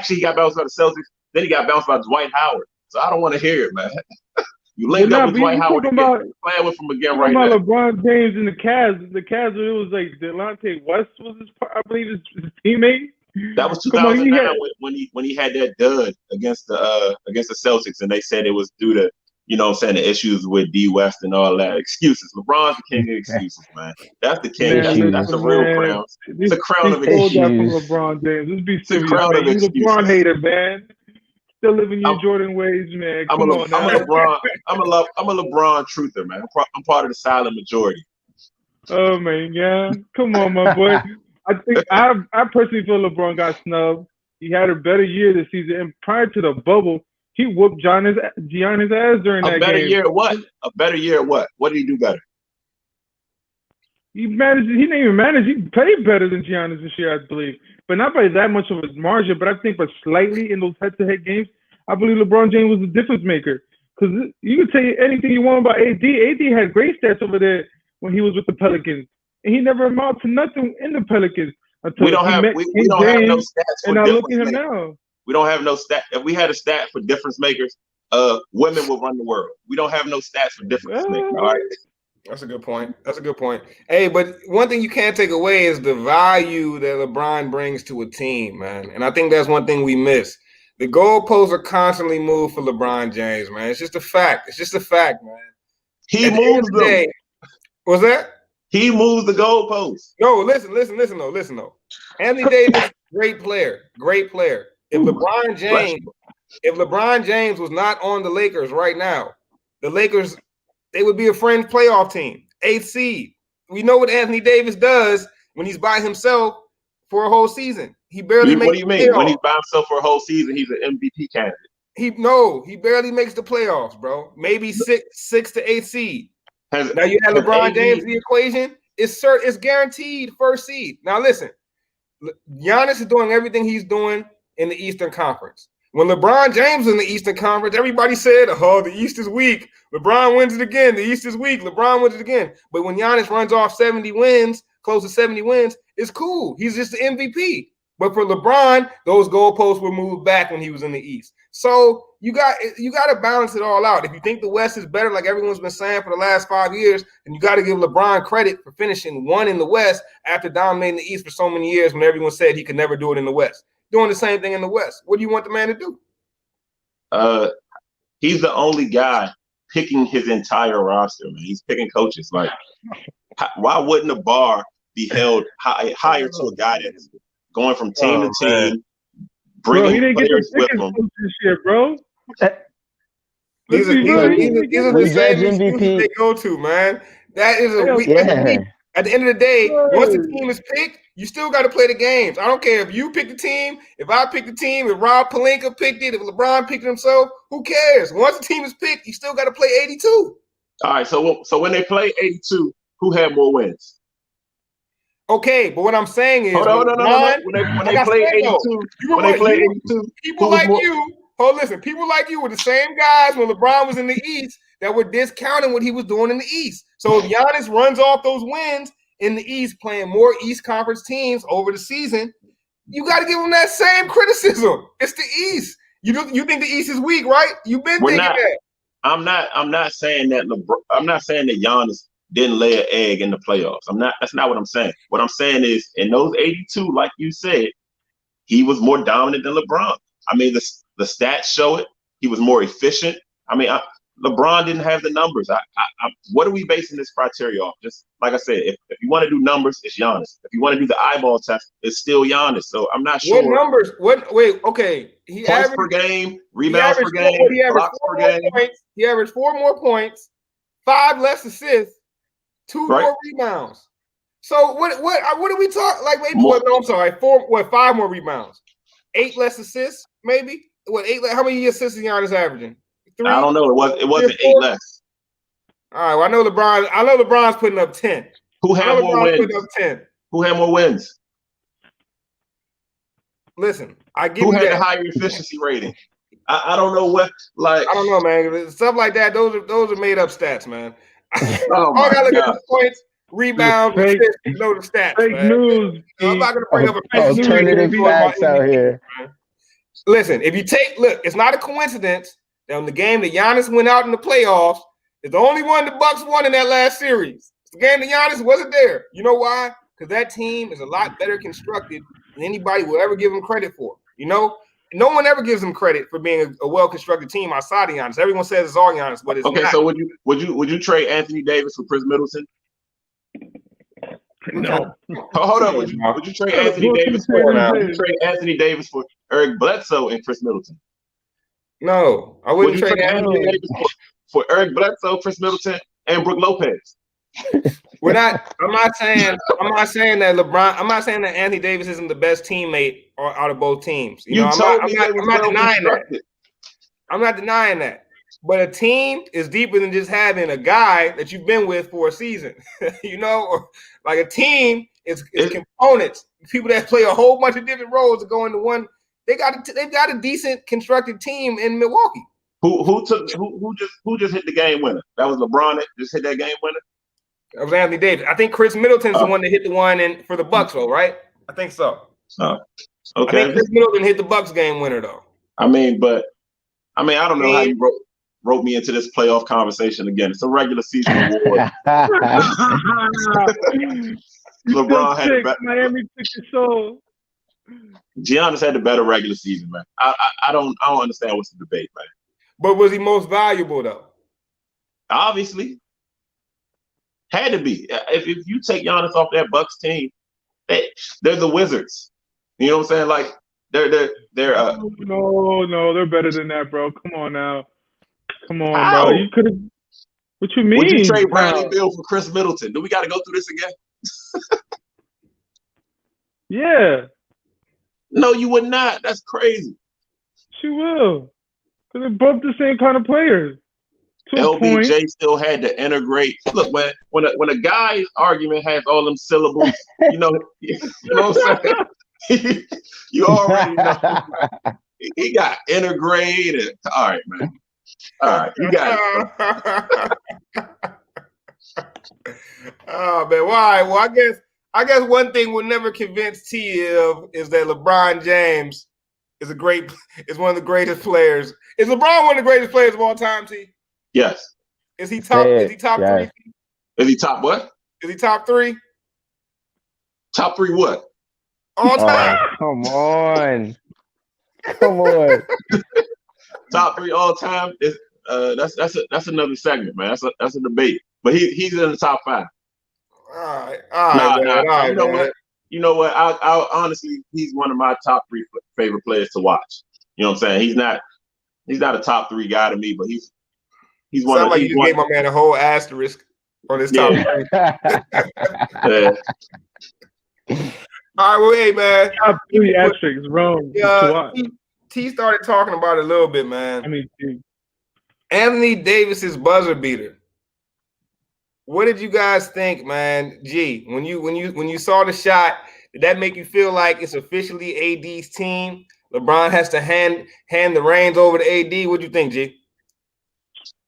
[SPEAKER 4] He got bounced by the Celtics. Then he got bounced by Dwight Howard. So I don't want to hear it, man. You linked up with Dwight Howard playing with him again right now.
[SPEAKER 1] LeBron James and the Cavs. The Cavs, it was like Delonte West was I believe his teammate.
[SPEAKER 4] That was 2009 when he had that dud against the Celtics, and they said it was due to the issues with D West and all that. Excuses. LeBron's the king of excuses, man. That's the king. That's the real crown. It's a crown of excuses.
[SPEAKER 1] That from LeBron James. Let's be serious, man. You're a LeBron hater, man. Still living your Jordan ways, man. I'm a
[SPEAKER 4] LeBron truther, man. I'm part of the silent majority.
[SPEAKER 1] Oh man, yeah. Come on, my boy. I think I personally feel LeBron got snubbed. He had a better year this season, and prior to the bubble, he whooped Giannis ass during that game.
[SPEAKER 4] A better year at what? A better year at what? What did he do better?
[SPEAKER 1] He didn't even manage. He played better than Giannis this year, I believe. But not by that much of a margin, but I think slightly in those head-to-head games, I believe LeBron James was the difference maker. Because you can say anything you want about AD. AD had great stats over there when he was with the Pelicans. And he never amounted to nothing in the Pelicans until
[SPEAKER 4] we don't have no stats for
[SPEAKER 1] and now
[SPEAKER 4] difference
[SPEAKER 1] look at him
[SPEAKER 4] makers.
[SPEAKER 1] now.
[SPEAKER 4] We don't have no stat. If we had a stat for difference makers, women would run the world. We don't have no stats for difference makers. All right.
[SPEAKER 2] That's a good point. Hey, but one thing you can't take away is the value that LeBron brings to a team, man. And I think that's one thing we miss. The goalposts are constantly moved for LeBron James, man. It's just a fact. Man.
[SPEAKER 4] He moves them.
[SPEAKER 2] What's that?
[SPEAKER 4] He moves the goalposts.
[SPEAKER 2] No, listen though. Anthony Davis, great player. If LeBron James was not on the Lakers right now, the Lakers, they would be a fringe playoff team, 8th seed. We know what Anthony Davis does when he's by himself for a whole season. He barely makes.
[SPEAKER 4] What do you mean? When he's by himself for a whole season, he's an MVP candidate.
[SPEAKER 2] He barely makes the playoffs, bro. Maybe 6 to 8 seed. Now you have LeBron James in the equation. It's guaranteed first seed. Now listen, Giannis is doing everything he's doing in the Eastern Conference. When LeBron James was in the Eastern Conference, everybody said, "Oh, the East is weak. LeBron wins it again. The East is weak. LeBron wins it again." But when Giannis runs off 70 wins, close to 70 wins, it's cool. He's just the MVP. But for LeBron, those goalposts were moved back when he was in the East. So you got to balance it all out. If you think the West is better, like everyone's been saying for the last 5 years, then you got to give LeBron credit for finishing 1 in the West after dominating the East for so many years when everyone said he could never do it in the West. Doing the same thing in the West. What do you want the man to do?
[SPEAKER 4] He's the only guy picking his entire roster, man. He's picking coaches. Like, why wouldn't the bar be held higher to a guy that's going from team to team, bringing
[SPEAKER 1] he didn't
[SPEAKER 4] players
[SPEAKER 1] get
[SPEAKER 4] with him?
[SPEAKER 1] this year, bro.
[SPEAKER 2] These are the same excuses they go to, man. That is a week. At the end of the day, once the team is picked, you still got to play the games. I don't care if you pick the team, if I pick the team, if Rob Pelinka picked it, if LeBron picked it himself, who cares? Once the team is picked, you still got to play 82.
[SPEAKER 4] All right, so when they play 82, who had more wins?
[SPEAKER 2] Okay, but what I'm saying is,
[SPEAKER 4] no. When they play 82,
[SPEAKER 2] people like you. People like you were the same guys when LeBron was in the East that were discounting what he was doing in the East. So if Giannis runs off those wins in the East, playing more East Conference teams over the season, you got to give him that same criticism. It's the East. You think the East is weak, right? You've been thinking that.
[SPEAKER 4] I'm not saying that I'm not saying that Giannis didn't lay an egg in the playoffs. That's not what I'm saying. What I'm saying is, in those 82, like you said, he was more dominant than LeBron. I mean, the stats show it. He was more efficient. I mean, LeBron didn't have the numbers. What are we basing this criteria off? Just like I said, if you want to do numbers, it's Giannis. If you want to do the eyeball test, it's still Giannis. So I'm not sure.
[SPEAKER 2] What numbers? Wait, okay.
[SPEAKER 4] He points per game, rebounds per game, blocks per game.
[SPEAKER 2] He averaged 4 more points, 5 less assists, 2 more rebounds. So what are we talking? Like, maybe I'm sorry, 5 more rebounds, 8 less assists, maybe. How many assists is Giannis averaging? 3?
[SPEAKER 4] I don't know. It wasn't 8 less.
[SPEAKER 2] All right. Well, I know LeBron's putting up 10.
[SPEAKER 4] Who had more wins?
[SPEAKER 2] Putting up 10.
[SPEAKER 4] Who had more wins?
[SPEAKER 2] Listen, I give
[SPEAKER 4] you
[SPEAKER 2] that.
[SPEAKER 4] Who had the higher efficiency rating? I don't know what. Like,
[SPEAKER 2] I don't know, man. Stuff like that. Those are made up stats, man.
[SPEAKER 4] Oh my
[SPEAKER 2] I look
[SPEAKER 4] God.
[SPEAKER 2] at the points, rebounds, assists, know the stats.
[SPEAKER 1] Fake
[SPEAKER 2] man.
[SPEAKER 1] news.
[SPEAKER 2] I'm not gonna bring up a
[SPEAKER 3] alternative facts out here.
[SPEAKER 2] Listen, if you look, it's not a coincidence that in the game that Giannis went out in the playoffs, it's the only one the Bucks won in that last series. It's the game that Giannis wasn't there. You know why? Because that team is a lot better constructed than anybody will ever give him credit for. You know, no one ever gives him credit for being a well-constructed team outside of Giannis. Everyone says it's all Giannis, but it's
[SPEAKER 4] okay.
[SPEAKER 2] not.
[SPEAKER 4] So would you trade Anthony Davis for Chris Middleton?
[SPEAKER 1] No.
[SPEAKER 4] Hold on. Would you trade Anthony Davis for? Would you trade Anthony Davis for Eric Bledsoe and Chris Middleton?
[SPEAKER 2] No, I wouldn't trade
[SPEAKER 4] Anthony Davis for Eric Bledsoe, Chris Middleton, and Brook Lopez.
[SPEAKER 2] I'm not saying that LeBron. I'm not saying that Anthony Davis isn't the best teammate out of both teams. I'm not denying that. I'm not denying that. But a team is deeper than just having a guy that you've been with for a season. Or like a team is components. People that play a whole bunch of different roles to go into one. They've got a decent constructed team in Milwaukee.
[SPEAKER 4] Who just hit the game winner? That was LeBron that just hit that game winner.
[SPEAKER 2] That was Anthony Davis. I think Chris Middleton's the one that hit the one for the Bucks, though, right? I think so.
[SPEAKER 4] Okay.
[SPEAKER 2] I think Chris Middleton hit the Bucks game winner, though.
[SPEAKER 4] I don't know how you wrote me into this playoff conversation again. It's a regular season award. LeBron had the better.
[SPEAKER 1] Miami took your soul.
[SPEAKER 4] Giannis had the better regular season, man. I don't understand what's the debate, man.
[SPEAKER 2] But was he most valuable though?
[SPEAKER 4] Obviously, had to be. If you take Giannis off that Bucks team, they're the Wizards. You know what I'm saying? Like they're.
[SPEAKER 1] No, they're better than that, bro. Come on now. Come on,
[SPEAKER 4] How?
[SPEAKER 1] bro. You could have. What you mean?
[SPEAKER 4] Would you trade Bradley Beal for Chris Middleton? Do we got to go through this again?
[SPEAKER 1] Yeah.
[SPEAKER 4] No, you would not. That's crazy.
[SPEAKER 1] She will. Because they're both the same kind of players.
[SPEAKER 4] LBJ still had to integrate. Look, when a guy's argument has all them syllables, you know what I'm saying? You already know. He got integrated. All right, man. All right, you got it.
[SPEAKER 2] Oh man, why? Well, I guess one thing we'll never convince T of is that LeBron James is one of the greatest players. Is LeBron one of the greatest players of all time, T?
[SPEAKER 4] Yes.
[SPEAKER 2] Is he top
[SPEAKER 3] yes.
[SPEAKER 2] 3?
[SPEAKER 4] Is he top what?
[SPEAKER 2] Is he top 3?
[SPEAKER 4] Top 3 what?
[SPEAKER 2] All time.
[SPEAKER 3] Oh, come on. Come on.
[SPEAKER 4] Top 3 all time is that's another segment, man. That's a debate. But he's in the top 5.
[SPEAKER 2] All right, man.
[SPEAKER 4] You know what? I'll honestly, he's one of my top 3 favorite players to watch. You know what I'm saying? He's not a top 3 guy to me, but he's one.
[SPEAKER 2] Sounds like you just gave my man a whole asterisk on his top 3.
[SPEAKER 4] Yeah.
[SPEAKER 2] All right, well, hey, man.
[SPEAKER 1] Top 3 asterisks, wrong.
[SPEAKER 2] T started talking about it a little bit, man.
[SPEAKER 1] I mean, dude.
[SPEAKER 2] Anthony Davis's buzzer beater. What did you guys think, man? G, when you saw the shot, did that make you feel like it's officially AD's team? LeBron has to hand the reins over to AD. What do you think, G?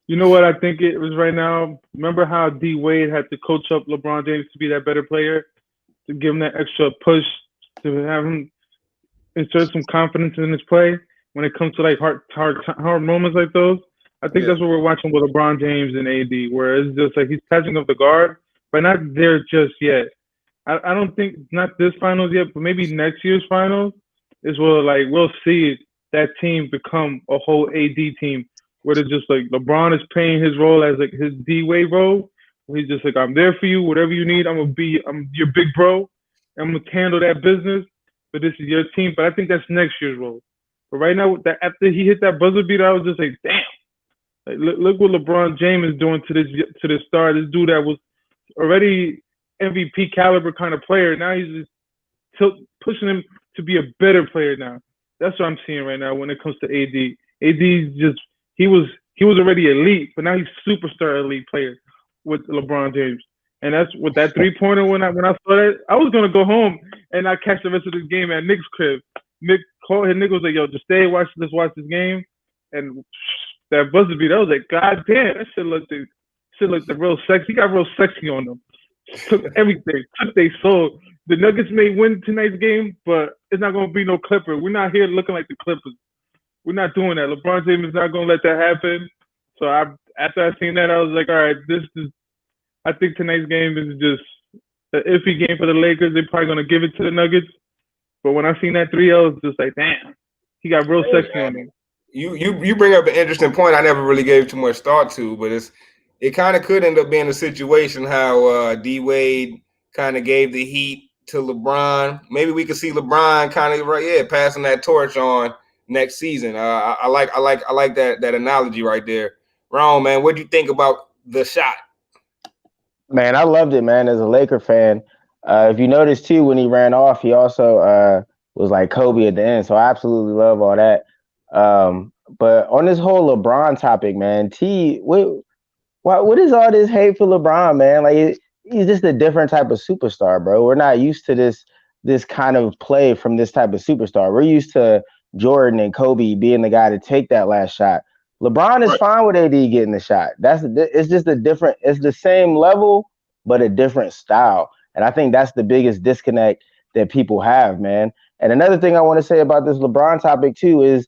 [SPEAKER 1] You know what I think it was right now? Remember how D Wade had to coach up LeBron James to be that better player, to give him that extra push, to have him insert some confidence in his play when it comes to like hard moments like those. I think that's what we're watching with LeBron James and AD, where it's just like he's catching up the guard, but not there just yet. I don't think, not this finals yet, but maybe next year's finals is where like we'll see that team become a whole AD team, where it's just like LeBron is playing his role as like his D-Wade role, where he's just like, I'm there for you, whatever you need, I'm your big bro, I'm gonna handle that business, but this is your team. But I think that's next year's role. But right now, after he hit that buzzer beater, I was just like, damn. Like, look what LeBron James is doing to this star. This dude that was already MVP caliber kind of player. Now he's just pushing him to be a better player now. That's what I'm seeing right now when it comes to AD. AD's just he was already elite, but now he's superstar elite player with LeBron James. And that's with that 3-pointer when I saw that, I was gonna go home and I catch the rest of this game at Nick's crib. Nick was like, yo, just stay, watch this game. And that buzzer beat, I was like, God damn, that shit looked real sexy. He got real sexy on them. Took everything, took their soul. The Nuggets may win tonight's game, but it's not gonna be no Clipper. We're not here looking like the Clippers. We're not doing that. LeBron James is not gonna let that happen. So after I seen that, I was like, all right, I think tonight's game is just an iffy game for the Lakers. They're probably gonna give it to the Nuggets. But when I seen that 3-0, I was just like, damn, he got real sexy on him.
[SPEAKER 2] You bring up an interesting point I never really gave too much thought to, but it kind of could end up being a situation how D Wade kind of gave the heat to LeBron. Maybe we could see LeBron kind of passing that torch on next season. I like that analogy right there. Ron, man, what do you think about the shot?
[SPEAKER 3] Man, I loved it, man. As a Laker fan, if you notice too, when he ran off, he also was like Kobe at the end. So I absolutely love all that. But on this whole LeBron topic, man, what is all this hate for LeBron, man? Like he's just a different type of superstar, bro. We're not used to this kind of play from this type of superstar. We're used to Jordan and Kobe being the guy to take that last shot. LeBron is fine with AD getting the shot. It's just it's the same level, but a different style. And I think that's the biggest disconnect that people have, man. And another thing I want to say about this LeBron topic too is,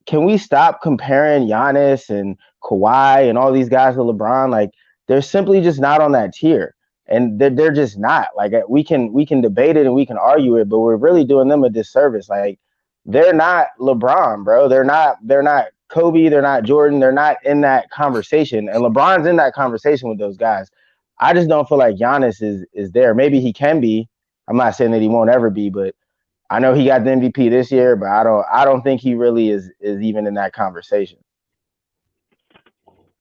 [SPEAKER 3] can we stop comparing Giannis and Kawhi and all these guys to LeBron? Like, they're simply just not on that tier. And they're just not. Like, we can debate it and we can argue it, but we're really doing them a disservice. Like, they're not LeBron, bro. They're not Kobe. They're not Jordan. They're not in that conversation. And LeBron's in that conversation with those guys. I just don't feel like Giannis is there. Maybe he can be. I'm not saying that he won't ever be, but I know he got the MVP this year, but I don't think he really is even in that conversation.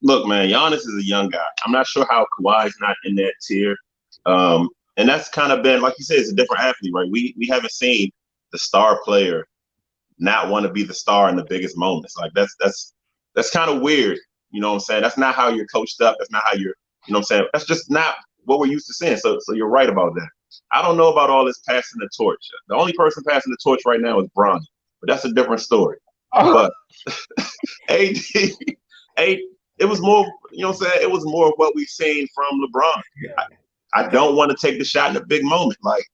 [SPEAKER 4] Look, man, Giannis is a young guy. I'm not sure how Kawhi's not in that tier. And that's kind of been, like you said, it's a different athlete, right? We haven't seen the star player not want to be the star in the biggest moments. Like that's kind of weird. You know what I'm saying? That's not how you're coached up. That's not how you're, you know what I'm saying? That's just not what we're used to seeing. So you're right about that. I don't know about all this passing the torch. The only person passing the torch right now is Bron, but that's a different story. But AD, it was more, you know what I'm saying? It was more of what we've seen from LeBron. I don't want to take the shot in a big moment. Like,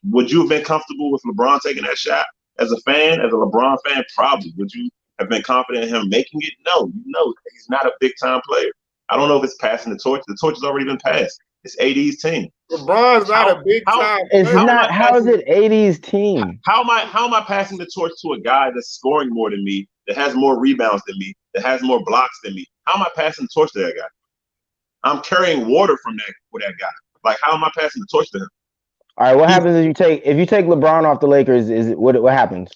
[SPEAKER 4] would you have been comfortable with LeBron taking that shot As a fan, as a LeBron fan, probably. Would you have been confident in him making it? No, he's not a big time player. I don't know if it's passing the torch. The torch has already been passed. It's AD's team.
[SPEAKER 2] LeBron's not a big time
[SPEAKER 3] It's
[SPEAKER 2] player.
[SPEAKER 3] not. How is it 80's team?
[SPEAKER 4] How am I passing the torch to a guy that's scoring more than me, that has more rebounds than me, that has more blocks than me? How am I passing the torch to that guy? I'm carrying water for that guy. Like, how am I passing the torch to him?
[SPEAKER 3] All right, what happens if you take LeBron off the Lakers? Is it what happens?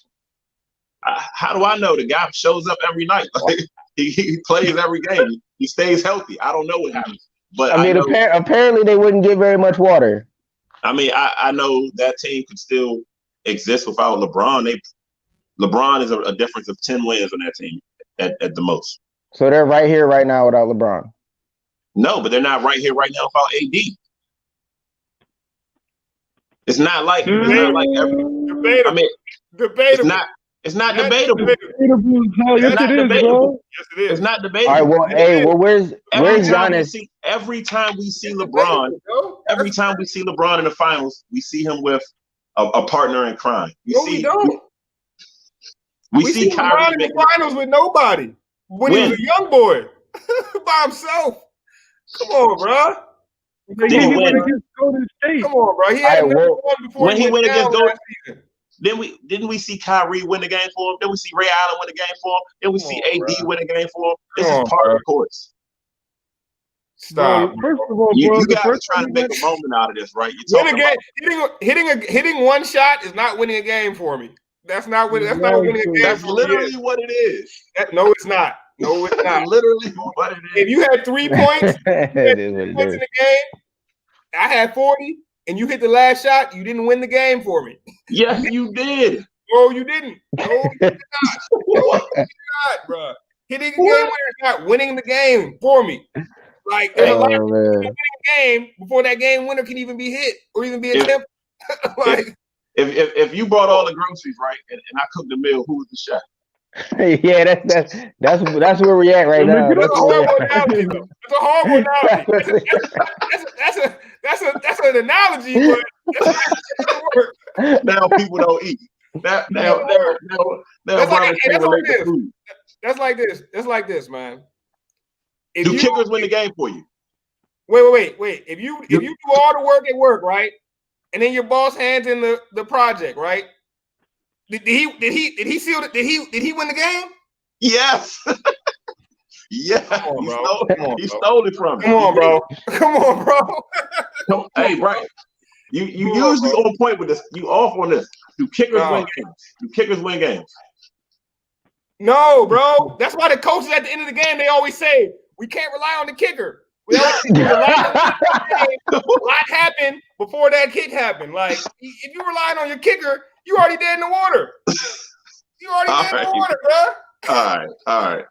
[SPEAKER 4] How do I know? The guy shows up every night. Like, he plays every game. He stays healthy. I don't know what happens. But
[SPEAKER 3] I mean, apparently they wouldn't get very much water.
[SPEAKER 4] I mean, I know that team could still exist without LeBron. LeBron is a difference of 10 wins on that team at the most.
[SPEAKER 3] So they're right here, right now without LeBron.
[SPEAKER 4] No, but they're not right here, right now without AD. It's not like
[SPEAKER 2] Debatable.
[SPEAKER 4] It's not debatable.
[SPEAKER 1] Yes, it is, bro.
[SPEAKER 2] Yes, it is.
[SPEAKER 4] It's not debatable.
[SPEAKER 3] All right, where's Giannis?
[SPEAKER 4] Every time we see LeBron, in the finals, we see him with a partner in crime.
[SPEAKER 2] We don't.
[SPEAKER 4] We see
[SPEAKER 2] LeBron in the finals with nobody when he was a young boy by himself. Come on, bro.
[SPEAKER 1] He went against Golden State.
[SPEAKER 2] Come on, bro. He had one before
[SPEAKER 4] when he went against Golden
[SPEAKER 2] State.
[SPEAKER 4] Didn't we see Kyrie win the game for him? Then we see Ray Allen win the game for him. Then we see AD win the game for him. This is part of the course.
[SPEAKER 2] Stop.
[SPEAKER 1] First of all,
[SPEAKER 4] you guys are trying to make a moment out of this, right?
[SPEAKER 2] Hitting one shot is not winning a game for me. That's not winning. That's not winning a game.
[SPEAKER 4] That's literally what it is.
[SPEAKER 2] No, it's not. No, it's not.
[SPEAKER 4] Literally what it is.
[SPEAKER 2] If you had 3 points, in the game, I had 40, and you hit the last shot, you didn't win the game for me.
[SPEAKER 4] Yes, you did.
[SPEAKER 2] No, you didn't. No, you did not. No, you did not, bro. Hitting the game winner is not winning the game for me. Like, there's a lot of people winning a game before that game winner can even be hit or even be attempted. Like,
[SPEAKER 4] if you bought all the groceries, right, and I cooked the meal, who was the chef?
[SPEAKER 3] Yeah, that's where we're at right now.
[SPEAKER 2] That's a horrible analogy. That's a horrible analogy. That's an analogy, but that's not work.
[SPEAKER 4] Now people don't eat. Now
[SPEAKER 2] That's like this, man.
[SPEAKER 4] Do kickers win the game for you?
[SPEAKER 2] Wait. If you do all the work at work, right, and then your boss hands in the project, right? Did he win the game?
[SPEAKER 4] Yes. Yeah.
[SPEAKER 2] Come on, bro.
[SPEAKER 4] He stole it from him.
[SPEAKER 2] Come on, bro.
[SPEAKER 4] Hey, right. You usually on point with this. You off on this. Do kickers win games? Do kickers win games?
[SPEAKER 2] No, bro. That's why the coaches at the end of the game, they always say, we can't rely on the kicker. A lot happened before that kick happened. Like, if you're relying on your kicker, you already dead in the water. You already dead in the water, bro.
[SPEAKER 4] All right.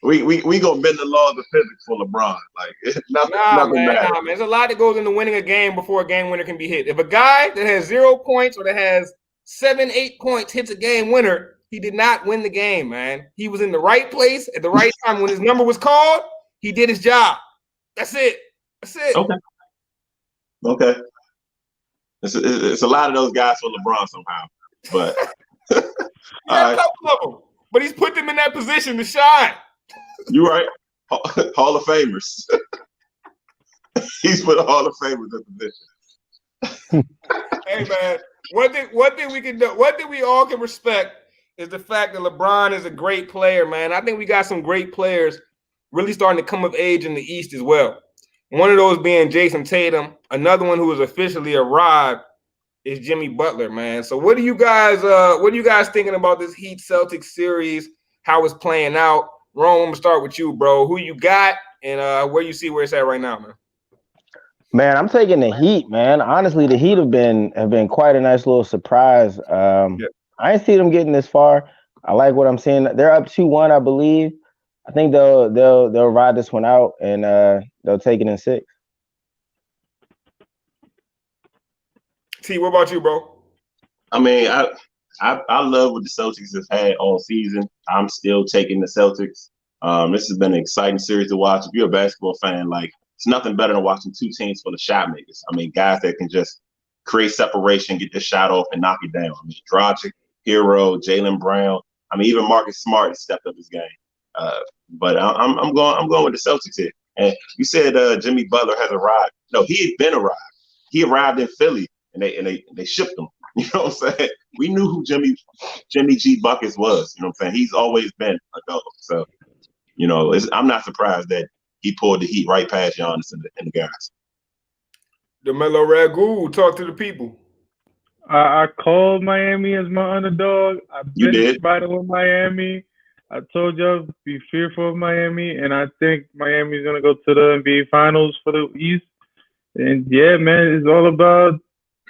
[SPEAKER 4] We gonna bend the laws of physics for LeBron. Like, nothing matters.
[SPEAKER 2] Man. There's a lot that goes into winning a game before a game winner can be hit. If a guy that has 0 points or that has 7-8 points hits a game winner, he did not win the game, man. He was in the right place at the right time. When his number was called, he did his job. That's it.
[SPEAKER 4] Okay. It's a lot of those guys for LeBron somehow, but
[SPEAKER 2] a couple of them. But he's put them in that position to shine.
[SPEAKER 4] You're right. Hall of Famers. He's put a Hall of Famers in position.
[SPEAKER 2] Hey man, one thing we can do, one thing we all can respect is the fact that LeBron is a great player, man. I think we got some great players really starting to come of age in the East as well. One of those being Jason Tatum. Another one who has officially arrived is Jimmy Butler, man. So what are you guys thinking about this Heat Celtics series? How it's playing out? Ron, I'm gonna start with you, bro. Who you got and where you see where it's at right now, man?
[SPEAKER 3] Man, I'm taking the Heat, man. Honestly, the Heat have been quite a nice little surprise. I ain't see them getting this far. I like what I'm seeing. They're up 2-1, I believe. I think they'll ride this one out and they'll take it in 6.
[SPEAKER 2] T, what about you, bro?
[SPEAKER 4] I mean, I love what the Celtics have had all season. I'm still taking the Celtics. This has been an exciting series to watch. If you're a basketball fan, like, it's nothing better than watching two teams full of shot makers. I mean, guys that can just create separation, get the shot off, and knock it down. I mean, Dragic, Hero, Jaylen Brown. I mean, even Marcus Smart has stepped up his game. But I'm going with the Celtics here. And you said Jimmy Butler has arrived. No, he had been arrived. He arrived in Philly, and they shipped him. You know what I'm saying? We knew who Jimmy G Buckets was. You know what I'm saying? He's always been a dog. So, you know, I'm not surprised that he pulled the heat right past Giannis and the guys.
[SPEAKER 2] DeMelo Ragu, talk to the people.
[SPEAKER 1] I called Miami as my underdog. I've
[SPEAKER 4] You
[SPEAKER 1] been
[SPEAKER 4] did.
[SPEAKER 1] riding with Miami. I told y'all be fearful of Miami, and I think Miami's gonna go to the NBA Finals for the East. And yeah, man, it's all about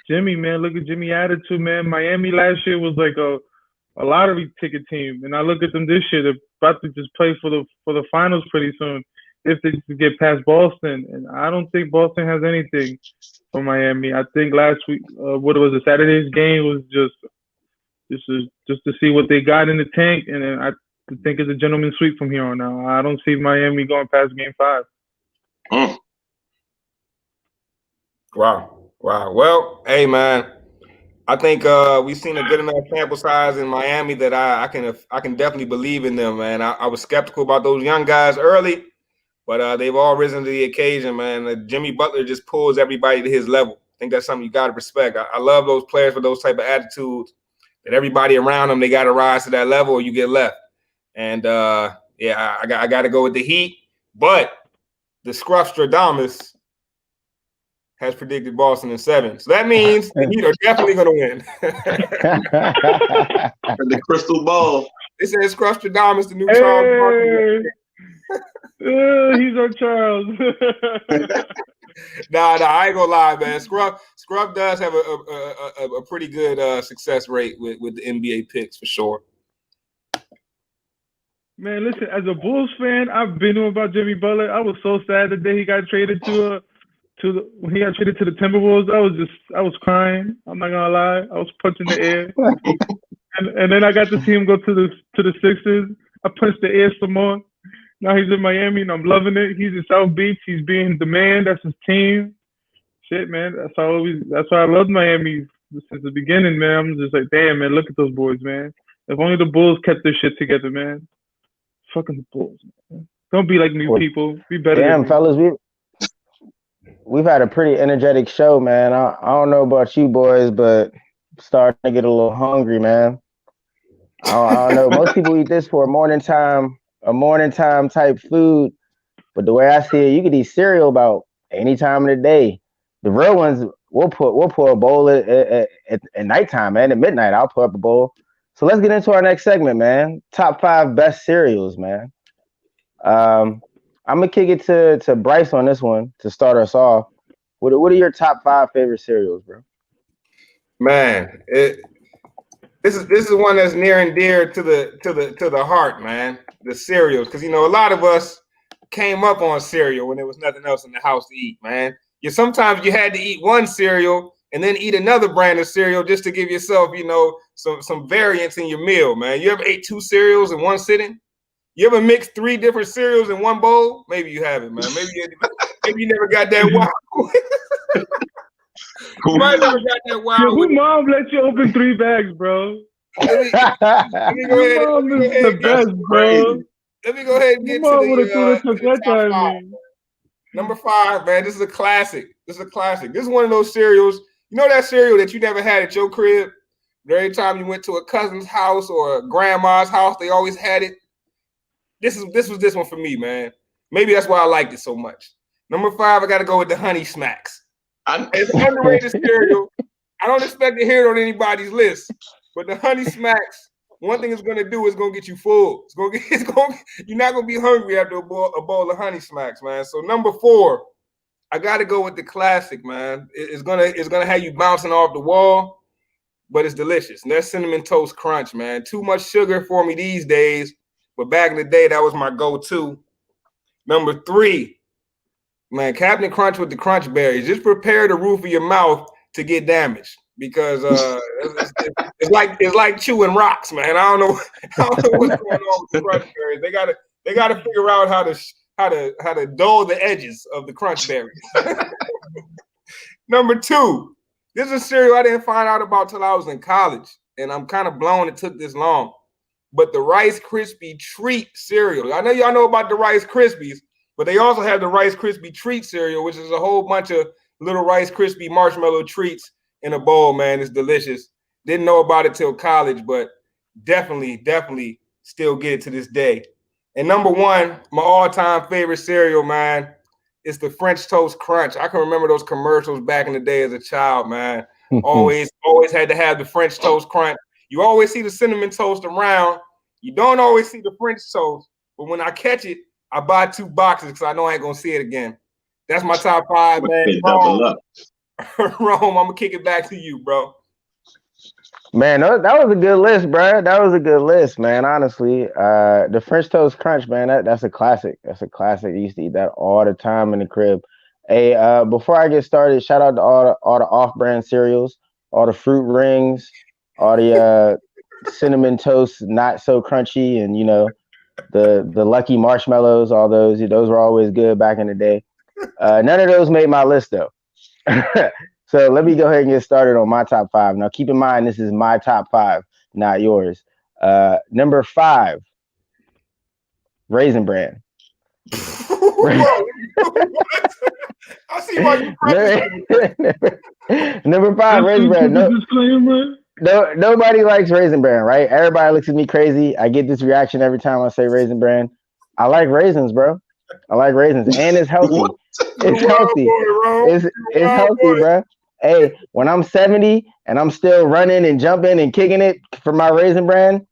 [SPEAKER 1] Jimmy, man. Look at Jimmy attitude, man. Miami last year was like a lottery ticket team, and I look at them this year. They're about to just play for the finals pretty soon if they can get past Boston. And I don't think Boston has anything for Miami. I think last week, what was it? Saturday's game was just to see what they got in the tank, and then I think it's a gentleman's sweep from here on out. I don't see Miami going past Game 5.
[SPEAKER 2] Wow. Well, hey man, I think we've seen a good enough sample size in Miami that I can definitely believe in them, man. I was skeptical about those young guys early, but they've all risen to the occasion, man. Jimmy Butler just pulls everybody to his level. I think that's something you got to respect. I love those players with those type of attitudes. That everybody around them, they got to rise to that level, or you get left. And yeah, I got to go with the Heat, but the Scruffstradamus has predicted Boston in 7. So that means the Heat are definitely going to win.
[SPEAKER 4] The crystal ball.
[SPEAKER 2] They said Scruffstradamus, the new Charles Barkley.
[SPEAKER 1] He's on Charles.
[SPEAKER 2] Nah, I ain't gonna lie, man. Scruff does have a pretty good success rate with the NBA picks for sure.
[SPEAKER 1] Man, listen, as a Bulls fan, I've been knowing about Jimmy Butler. I was so sad the day he got traded when he got traded to the Timberwolves. I was crying. I'm not gonna lie. I was punching the air. and then I got to see him go to the Sixers. I punched the air some more. Now he's in Miami, and I'm loving it. He's in South Beach. He's being the man. That's his team. Shit, man. That's why I love Miami since the beginning, man. I'm just like, damn, man. Look at those boys, man. If only the Bulls kept their shit together, man. Fucking the Bulls, man. Don't be like new people. Be better.
[SPEAKER 3] Damn, fellas, we've had a pretty energetic show, man. I don't know about you boys, but I'm starting to get a little hungry, man. I don't know. Most people eat this for a morning time type food, but the way I see it, you could eat cereal about any time of the day. The real ones, we'll pour a bowl at nighttime, man. At midnight, I'll pour up a bowl. So let's get into our next segment, man. Top 5 best cereals, man. I'm gonna kick it to Bryce on this one to start us off. What are your top 5 favorite cereals, bro?
[SPEAKER 2] Man, this is one that's near and dear to the heart, man. The cereals, because a lot of us came up on cereal when there was nothing else in the house to eat, man. Sometimes you had to eat one cereal and then eat another brand of cereal just to give yourself, some variance in your meal, man. You ever ate 2 cereals in one sitting? You ever mixed 3 different cereals in one bowl? Maybe you haven't, man. Maybe you never got that wow. You might never got that wow.
[SPEAKER 1] Who mom let you open 3 bags, bro?
[SPEAKER 2] Let me go ahead.
[SPEAKER 1] The best, bro.
[SPEAKER 2] Let me go ahead and get to the top 5. Number 5, man. This is a classic. This is one of those cereals. You know that cereal that you never had at your crib? Every time you went to a cousin's house or a grandma's house, they always had it. This was this one for me, man. Maybe that's why I liked it so much. Number 5, I got to go with the Honey Smacks. It's an underrated cereal. I don't expect to hear it on anybody's list, but the Honey Smacks, one thing it's gonna do is gonna get you full. You're not gonna be hungry after a bowl of Honey Smacks, man. So number 4, I got to go with the classic, man. It's gonna have you bouncing off the wall, but it's delicious. And that's Cinnamon Toast Crunch, man. Too much sugar for me these days, but back in the day, that was my go-to. Number 3, man, Captain Crunch with the Crunch Berries. Just prepare the roof of your mouth to get damaged because it's like chewing rocks, man. I don't know what's going on with the Crunch Berries. They gotta figure out how to dull the edges of the Crunch Berries. Number 2, this is a cereal I didn't find out about till I was in college, and I'm kind of blown it took this long. But the Rice Krispie Treat cereal. I know y'all know about the Rice Krispies, but they also have the Rice Krispie Treat cereal, which is a whole bunch of little Rice Krispie marshmallow treats in a bowl, man. It's delicious. Didn't know about it till college, but definitely still get it to this day. And number one, my all-time favorite cereal, man, is the French Toast Crunch. I can remember those commercials back in the day as a child, man. Always had to have the French Toast Crunch. You always see the cinnamon toast around. You don't always see the French toast, but when I catch it, I buy 2 boxes because I know I ain't gonna see it again. That's my top 5, man.
[SPEAKER 4] Double up.
[SPEAKER 2] Rome, I'm gonna kick it back to you, bro.
[SPEAKER 3] Man, that was a good list, bro. That was a good list, man. Honestly, the French Toast Crunch, man, that's a classic. That's a classic. I used to eat that all the time in the crib. Hey, before I get started, shout out to all the off-brand cereals, all the fruit rings, all the cinnamon toast, not so crunchy, and the Lucky marshmallows. All those were always good back in the day. None of those made my list though. So let me go ahead and get started on my top 5. Now, keep in mind, this is my top 5, not yours. Number 5, Raisin Bran.
[SPEAKER 2] I see why you
[SPEAKER 3] Number 5, Raisin Bran. No, nobody likes Raisin Bran, right? Everybody looks at me crazy. I get this reaction every time I say Raisin Bran. I like raisins, bro. I like raisins, and it's healthy. It's healthy. It's healthy, bro. Hey, when I'm 70 and I'm still running and jumping and kicking it for my Raisin Bran,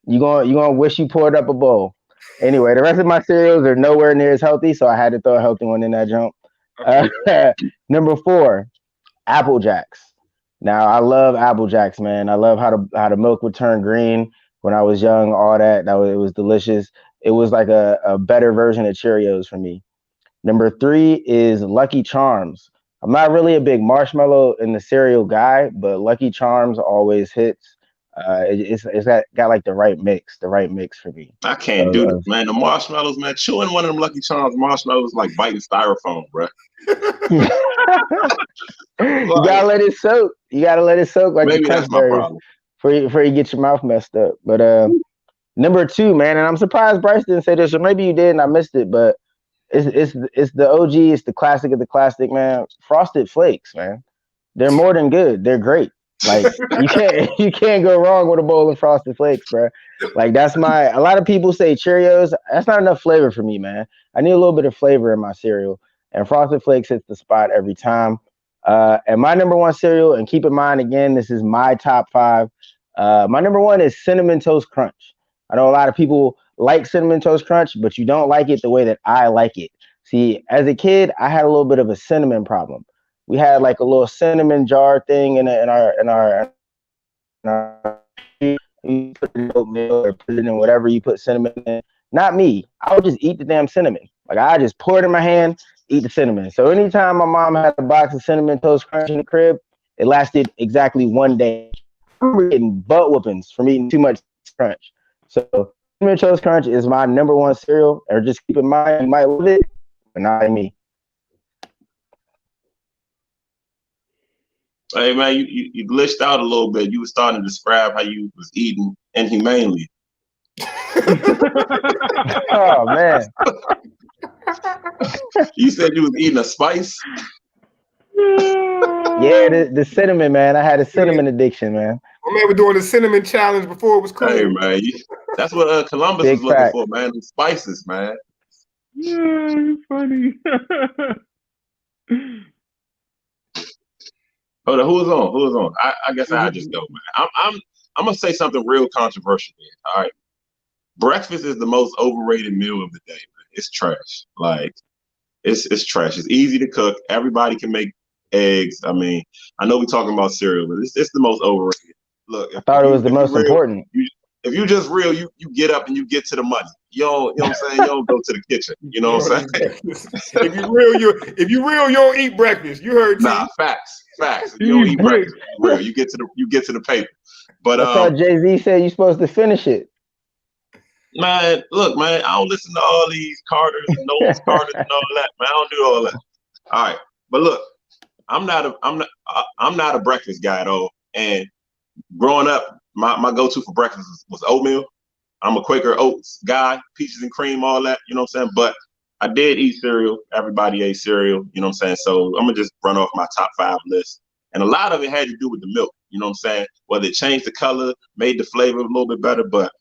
[SPEAKER 3] you gonna wish you poured up a bowl. Anyway, the rest of my cereals are nowhere near as healthy, so I had to throw a healthy one in that jump. Number 4, Apple Jacks. Now, I love Apple Jacks, man. I love how the milk would turn green when I was young. All that it was delicious. It was like a better version of Cheerios for me. Number 3 is Lucky Charms. I'm not really a big marshmallow in the cereal guy, but Lucky Charms always hits. It's got like the right mix for me.
[SPEAKER 4] I can't do this, man. The marshmallows, man. Chewing one of them Lucky Charms marshmallows like biting styrofoam, bro.
[SPEAKER 3] You gotta let it soak. You gotta let it soak like the crunch berries before you get your mouth messed up. But number 2, man, and I'm surprised Bryce didn't say this, or maybe you did and I missed it, but it's the OG, it's the classic of the classic, man. Frosted Flakes, man. They're more than good. They're great. Like you can't go wrong with a bowl of Frosted Flakes, bro. Like a lot of people say Cheerios. That's not enough flavor for me, man. I need a little bit of flavor in my cereal, and Frosted Flakes hits the spot every time. And my number 1 cereal, and keep in mind again, this is my top 5. My number 1 is Cinnamon Toast Crunch. I know a lot of people like Cinnamon Toast Crunch, but you don't like it the way that I like it. See, as a kid, I had a little bit of a cinnamon problem. We had like a little cinnamon jar thing in our you put it in oatmeal or put it in whatever you put cinnamon in. Not me. I would just eat the damn cinnamon. Like I just pour it in my hand, eat the cinnamon. So anytime my mom had a box of Cinnamon Toast Crunch in the crib, it lasted exactly 1 day. I remember getting butt whoopings from eating too much crunch. So Cinnamon Toast Crunch is my number 1 cereal. Or just keep in mind, you might love it, but not me.
[SPEAKER 4] Hey man, you glitched out a little bit. You were starting to describe how you was eating inhumanely.
[SPEAKER 3] Oh man.
[SPEAKER 4] You said you was eating a spice?
[SPEAKER 3] Yeah, the cinnamon, man. I had a cinnamon addiction, man.
[SPEAKER 2] I remember doing the cinnamon challenge before it was cool.
[SPEAKER 4] Hey man, that's what Columbus
[SPEAKER 3] Big
[SPEAKER 4] was looking
[SPEAKER 3] fact.
[SPEAKER 4] for, man. The spices, man.
[SPEAKER 1] Yeah, you're funny.
[SPEAKER 4] Hold on, who was on? I guess I just go, man. I'm gonna say something real controversial here. All right, breakfast is the most overrated meal of the day, man. It's trash. Like it's trash. It's easy to cook. Everybody can make eggs. I mean, I know we're talking about cereal, but it's the most overrated. Look,
[SPEAKER 3] I thought it was the most important.
[SPEAKER 4] If you just real, you get up and you get to the money. You know what I'm saying? You don't go to the kitchen. You know what I'm saying?
[SPEAKER 2] If you real, you don't eat breakfast. You heard me.
[SPEAKER 4] Nah, facts. You don't eat breakfast. Real. You get to the paper. But
[SPEAKER 3] I thought Jay-Z said you're supposed to finish it.
[SPEAKER 4] Man, look, man, I don't listen to all these Carters and Nolan Carters and all that. Man, I don't do all that. All right, but look, I'm not a breakfast guy at all. And growing up, my go-to for breakfast was oatmeal. I'm a Quaker Oats guy, peaches and cream, all that, you know what I'm saying? But I did eat cereal. Everybody ate cereal, you know what I'm saying? So I'm going to just run off my top 5 list. And a lot of it had to do with the milk, you know what I'm saying? Whether it changed the color, made the flavor a little bit better. But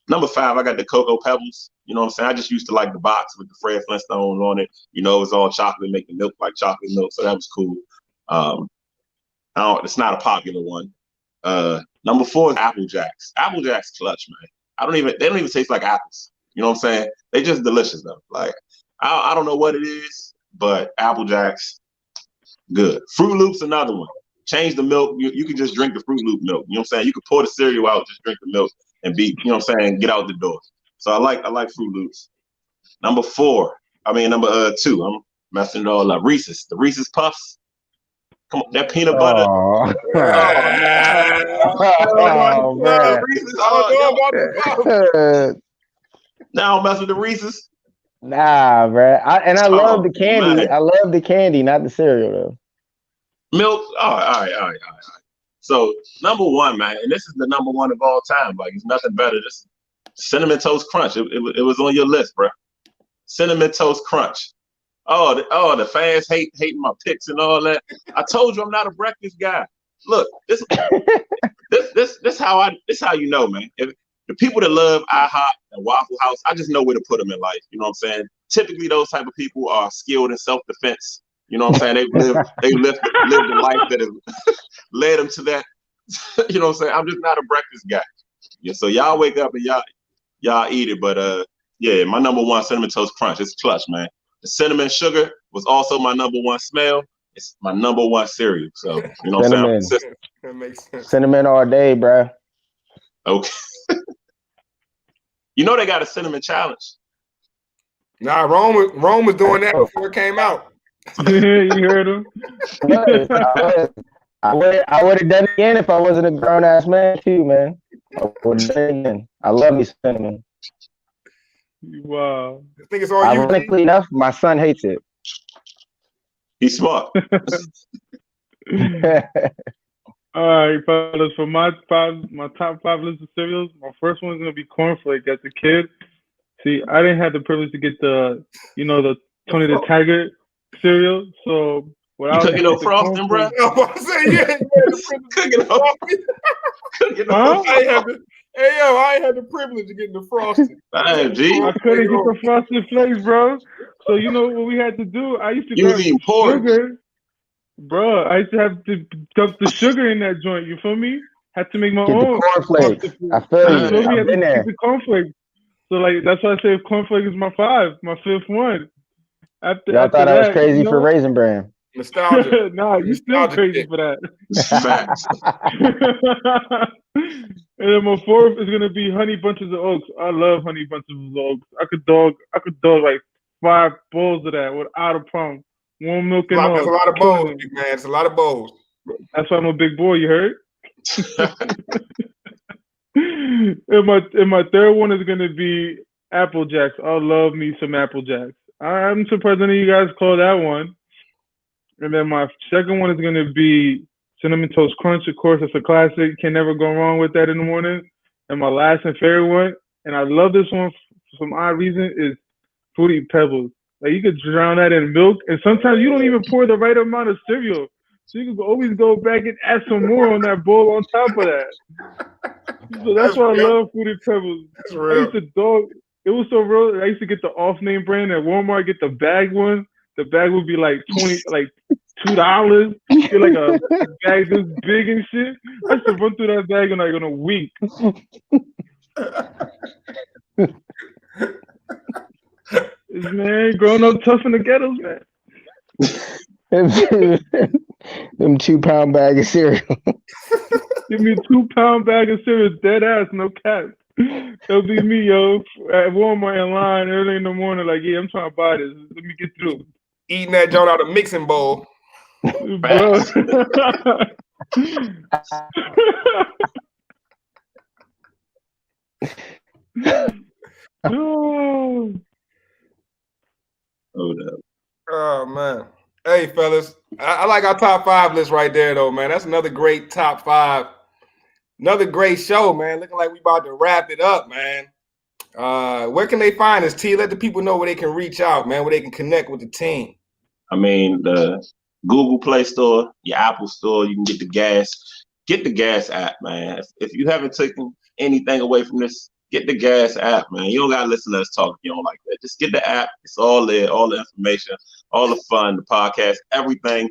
[SPEAKER 4] number 5, I got the Cocoa Pebbles. You know what I'm saying? I just used to like the box with the Fred Flintstone on it. You know, it was all chocolate, making milk like chocolate milk. So that was cool. It's not a popular one. Number 4 is Apple Jacks. Apple Jacks clutch, man. They don't even taste like apples. You know what I'm saying? They just delicious though. Like I don't know what it is, but Apple Jacks, good. Fruit Loops, another one. Change the milk. You can just drink the Fruit Loop milk. You know what I'm saying? You can pour the cereal out, just drink the milk, and you know what I'm saying, get out the door. So I like Fruit Loops. Number 2, I'm messing it all up. Reese's. The Reese's Puffs. Come on, that peanut butter.
[SPEAKER 3] Oh, man.
[SPEAKER 4] Reese's. Now I'll mess with the Reese's.
[SPEAKER 3] Nah, bro. I love the candy.
[SPEAKER 4] Man.
[SPEAKER 3] I love the candy, not the cereal though.
[SPEAKER 4] Milk. All right. So number 1, man, and this is the number 1 of all time. Like it's nothing better. This Cinnamon Toast Crunch. It was on your list, bro. Cinnamon Toast Crunch. The fans hating my picks and all that. I told you I'm not a breakfast guy. Look, this how you know, man. If the people that love IHOP and Waffle House, I just know where to put them in life. You know what I'm saying? Typically, those type of people are skilled in self-defense. You know what I'm saying? They lived the life that has led them to that. You know what I'm saying? I'm just not a breakfast guy. Yeah, so y'all wake up and y'all eat it. But yeah, my number 1, Cinnamon Toast Crunch. It's clutch, man. The cinnamon sugar was also my number 1 smell. It's my number 1 cereal. So you know what I'm saying?
[SPEAKER 2] That makes sense.
[SPEAKER 3] Cinnamon all day, bro.
[SPEAKER 4] Okay. You know they got a cinnamon challenge.
[SPEAKER 2] Nah, Rome was doing that before it came out.
[SPEAKER 1] You heard him?
[SPEAKER 3] I would have done it again if I wasn't a grown ass man too, man. I would have done it again. I love me cinnamon.
[SPEAKER 1] Wow.
[SPEAKER 2] I think it's all you.
[SPEAKER 3] Ironically enough, my son hates it.
[SPEAKER 4] He's smart.
[SPEAKER 1] All right, fellas. For my top 5 list of cereals, my first one is gonna be cornflake. As a kid, see, I didn't have the privilege to get the Tony the Tiger cereal. So what I was
[SPEAKER 4] cooking no frosting, bro.
[SPEAKER 2] I say yeah.
[SPEAKER 4] Cooking
[SPEAKER 2] I ain't had the privilege of getting the frosting.
[SPEAKER 1] I couldn't get the frosted flakes, bro. So you know what we had to do? I used to grab sugar. Bro, I used to have to dump the sugar in that joint. You feel me? Had to make my own
[SPEAKER 3] cornflakes. I feel you.
[SPEAKER 1] I've been there. The cornflakes. So like that's why I say cornflake is my 5th one.
[SPEAKER 3] Y'all thought I was crazy for Raisin Bran.
[SPEAKER 2] Nostalgia.
[SPEAKER 1] Nah, you still crazy for that. And then my 4th is gonna be Honey Bunches of Oats. I love Honey Bunches of Oats. I could dog like 5 bowls of that without a problem. Warm milk and all.
[SPEAKER 2] That's a lot of bowls, man. It's a lot of bowls.
[SPEAKER 1] That's why I'm a big boy. You heard? and my 3rd one is gonna be Apple Jacks. I love me some Apple Jacks. I'm surprised any of you guys call that one. And then my 2nd one is gonna be Cinnamon Toast Crunch. Of course, it's a classic. Can never go wrong with that in the morning. And my last and favorite one, and I love this one for some odd reason, is Fruity Pebbles. Like you could drown that in milk, and sometimes you don't even pour the right amount of cereal. So you can always go back and add some more on that bowl on top of that. So that's why I love Fruity Pebbles.
[SPEAKER 2] That's
[SPEAKER 1] I
[SPEAKER 2] real.
[SPEAKER 1] used to it was so real. I used to get the off-name brand at Walmart, get the bag one. The bag would be like $2. Get like a bag this big and shit. I used to run through that bag in like in a week. Man, growing up tough in the ghettos, man.
[SPEAKER 3] Them 2-pound bag of cereal.
[SPEAKER 1] Give me a 2-pound bag of cereal, dead ass, no cap. That'll be me, yo, at Walmart in line early in the morning. Like, yeah, I'm trying to buy this. Let me get through.
[SPEAKER 2] Eating that joint out of mixing bowl.
[SPEAKER 1] Bro.
[SPEAKER 2] Oh man. Hey fellas, I like our top 5 list right there though, man. That's another great top 5 Another great show, man. Looking like we about to wrap it up, man. Where can they find us, T? Let the people know where they can reach out, man, where they can connect with the team.
[SPEAKER 4] I mean, the Google Play Store, your Apple Store, you can get the gas. Get the gas app, man. If you haven't taken anything away from this, get the gas app, man. You don't gotta listen to us talk if you don't like that. Just get the app. It's all there, all the information, all the fun, the podcast, everything.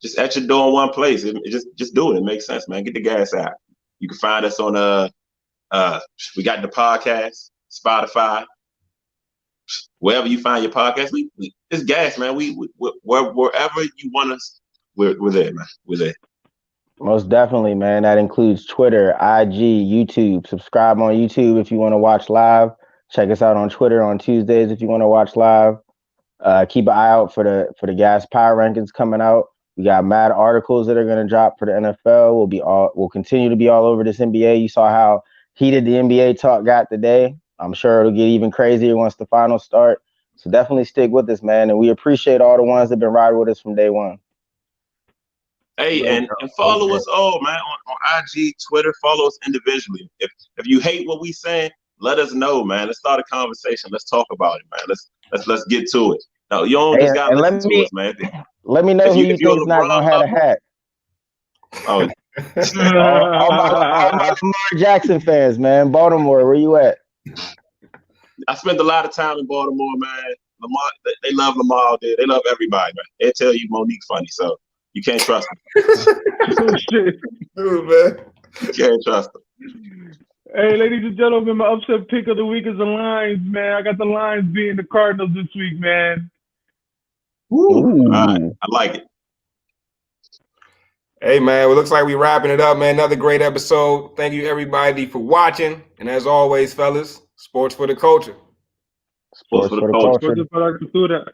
[SPEAKER 4] Just at your door in one place. Just do it. It makes sense, man. Get the gas app. You can find us on we got the podcast, Spotify, wherever you find your podcast. It's gas, man. Wherever you want us, we're there, man. We're there.
[SPEAKER 3] Most definitely, man. That includes Twitter, IG, YouTube. Subscribe on YouTube if you want to watch live. Check us out on Twitter on Tuesdays if you want to watch live. Keep an eye out for the Gas Power Rankings coming out. We got mad articles that are going to drop for the NFL. We'll continue to be all over this NBA. You saw how heated the NBA talk got today. I'm sure it'll get even crazier once the finals start. So definitely stick with us, man. And we appreciate all the ones that have been riding with us from day one.
[SPEAKER 4] Hey, and follow us all, man, on IG, Twitter. Follow us individually. If you hate what we saying, let us know, man. Let's start a conversation. Let's talk about it, man. Let's get to it. No, you don't just gotta listen to us, man.
[SPEAKER 3] Let me know who you think's not gonna have a hat.
[SPEAKER 4] Oh,
[SPEAKER 3] all my Lamar Jackson fans, man. Baltimore, where you at?
[SPEAKER 4] I spent a lot of time in Baltimore, man. Lamar, they love Lamar out there. They love everybody, man. They tell you Monique funny, so you can't trust them.
[SPEAKER 1] Oh, shit.
[SPEAKER 2] Dude, man.
[SPEAKER 4] You can't trust them.
[SPEAKER 1] Hey, ladies and gentlemen, my upset pick of the week is the Lions, man. I got the Lions beating the Cardinals this week, man.
[SPEAKER 4] All right. I like it.
[SPEAKER 2] Hey, man, well, looks like we're wrapping it up, man. Another great episode. Thank you, everybody, for watching. And as always, fellas, sports for the culture.
[SPEAKER 3] Sports for the culture.